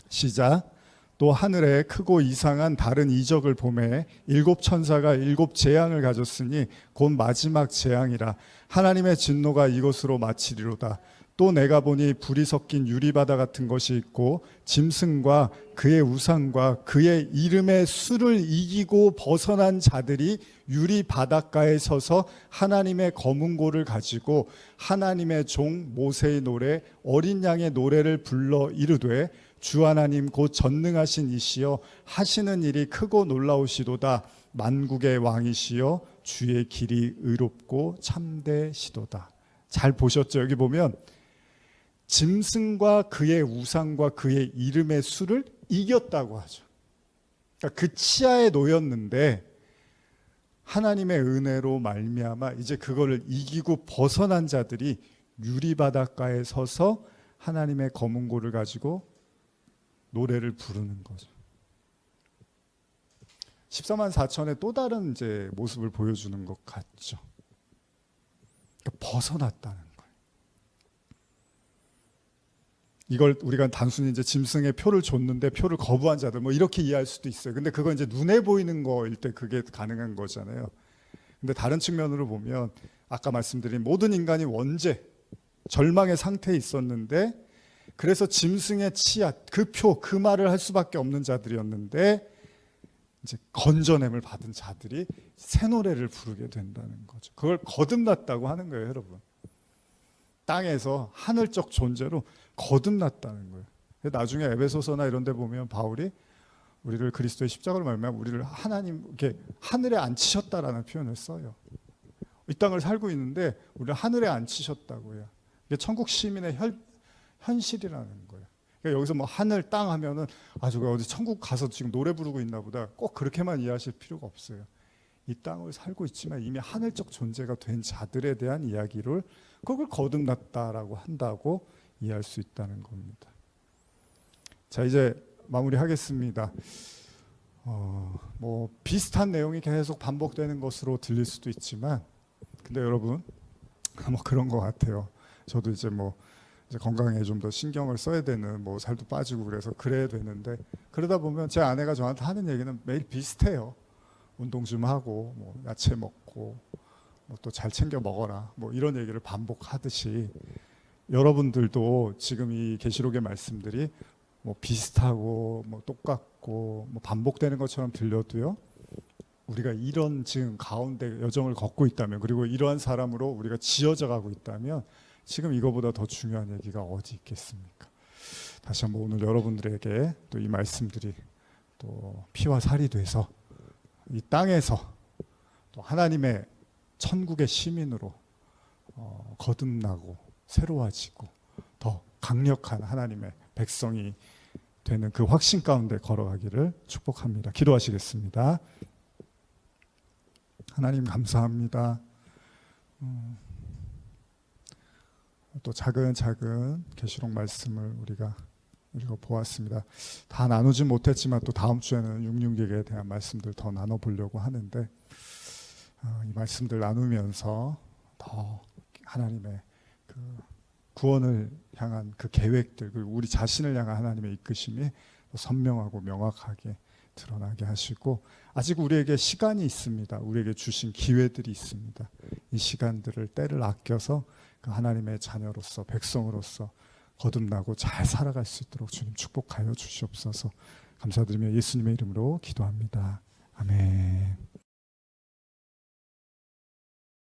시작. 또 하늘에 크고 이상한 다른 이적을 보매 일곱 천사가 일곱 재앙을 가졌으니 곧 마지막 재앙이라 하나님의 진노가 이것으로 마치리로다. 또 내가 보니 불이 섞인 유리바다 같은 것이 있고 짐승과 그의 우상과 그의 이름의 수를 이기고 벗어난 자들이 유리 바닷가에 서서 하나님의 검은고를 가지고 하나님의 종 모세의 노래 어린 양의 노래를 불러 이르되 주 하나님 곧 전능하신 이시여 하시는 일이 크고 놀라우시도다. 만국의 왕이시여 주의 길이 의롭고 참되시도다. 잘 보셨죠? 여기 보면 짐승과 그의 우상과 그의 이름의 수를 이겼다고 하죠. 그러니까 그 치하에 놓였는데 하나님의 은혜로 말미암아 이제 그거를 이기고 벗어난 자들이 유리바닷가에 서서 하나님의 검은고를 가지고 노래를 부르는 거죠. 14만 4천의 또 다른 이제 모습을 보여주는 것 같죠. 그러니까 벗어났다는 거예요. 이걸 우리가 단순히 이제 짐승의 표를 줬는데 표를 거부한 자들 뭐 이렇게 이해할 수도 있어요. 근데 그건 이제 눈에 보이는 거일 때 그게 가능한 거잖아요. 근데 다른 측면으로 보면 아까 말씀드린 모든 인간이 원죄, 절망의 상태에 있었는데 그래서 짐승의 치아, 그 표, 그 말을 할 수밖에 없는 자들이었는데 이제 건져냄을 받은 자들이 새 노래를 부르게 된다는 거죠. 그걸 거듭났다고 하는 거예요, 여러분. 땅에서 하늘적 존재로 거듭났다는 거예요. 나중에 에베소서나 이런 데 보면 바울이 우리를 그리스도의 십자가로 말미암아 우리를 하나님께 하늘에 앉히셨다라는 표현을 써요. 이 땅을 살고 있는데 우리를 하늘에 앉히셨다고요. 이게 천국 시민의 현실이라는 거예요. 그러니까 여기서 뭐 하늘, 땅 하면은 저거 어디 천국 가서 지금 노래 부르고 있나 보다 꼭 그렇게만 이해하실 필요가 없어요. 이 땅을 살고 있지만 이미 하늘적 존재가 된 자들에 대한 이야기를 그걸 거듭났다라고 한다고 이해할 수 있다는 겁니다. 자, 이제 마무리하겠습니다. 뭐 비슷한 내용이 계속 반복되는 것으로 들릴 수도 있지만 근데 여러분 뭐 그런 것 같아요. 저도 이제 뭐 이제 건강에 좀 더 신경을 써야 되는 뭐 살도 빠지고 그래야 되는데 그러다 보면 제 아내가 저한테 하는 얘기는 매일 비슷해요. 운동 좀 하고 뭐 야채 먹고 뭐 또 잘 챙겨 먹어라 뭐 이런 얘기를 반복하듯이 여러분들도 지금 이 계시록의 말씀들이 뭐 비슷하고 뭐 똑같고 뭐 반복되는 것처럼 들려도요. 우리가 이런 지금 가운데 여정을 걷고 있다면 그리고 이러한 사람으로 우리가 지어져 가고 있다면 지금 이거보다 더 중요한 얘기가 어디 있겠습니까? 다시 한번 오늘 여러분들에게 또 이 말씀들이 또 피와 살이 돼서 이 땅에서 또 하나님의 천국의 시민으로 거듭나고 새로워지고 더 강력한 하나님의 백성이 되는 그 확신 가운데 걸어가기를 축복합니다. 기도하시겠습니다. 하나님 감사합니다. 또 차근차근 계시록 말씀을 우리가 읽어보았습니다. 다 나누지 못했지만 또 다음 주에는 육륜객에 대한 말씀들 더 나눠보려고 하는데 이 말씀들 나누면서 더 하나님의 그 구원을 향한 그 계획들 그리고 우리 자신을 향한 하나님의 이끄심이 선명하고 명확하게 드러나게 하시고 아직 우리에게 시간이 있습니다. 우리에게 주신 기회들이 있습니다. 이 시간들을 때를 아껴서 그 하나님의 자녀로서 백성으로서 거듭나고 잘 살아갈 수 있도록 주님 축복하여 주시옵소서. 감사드리며 예수님의 이름으로 기도합니다. 아멘.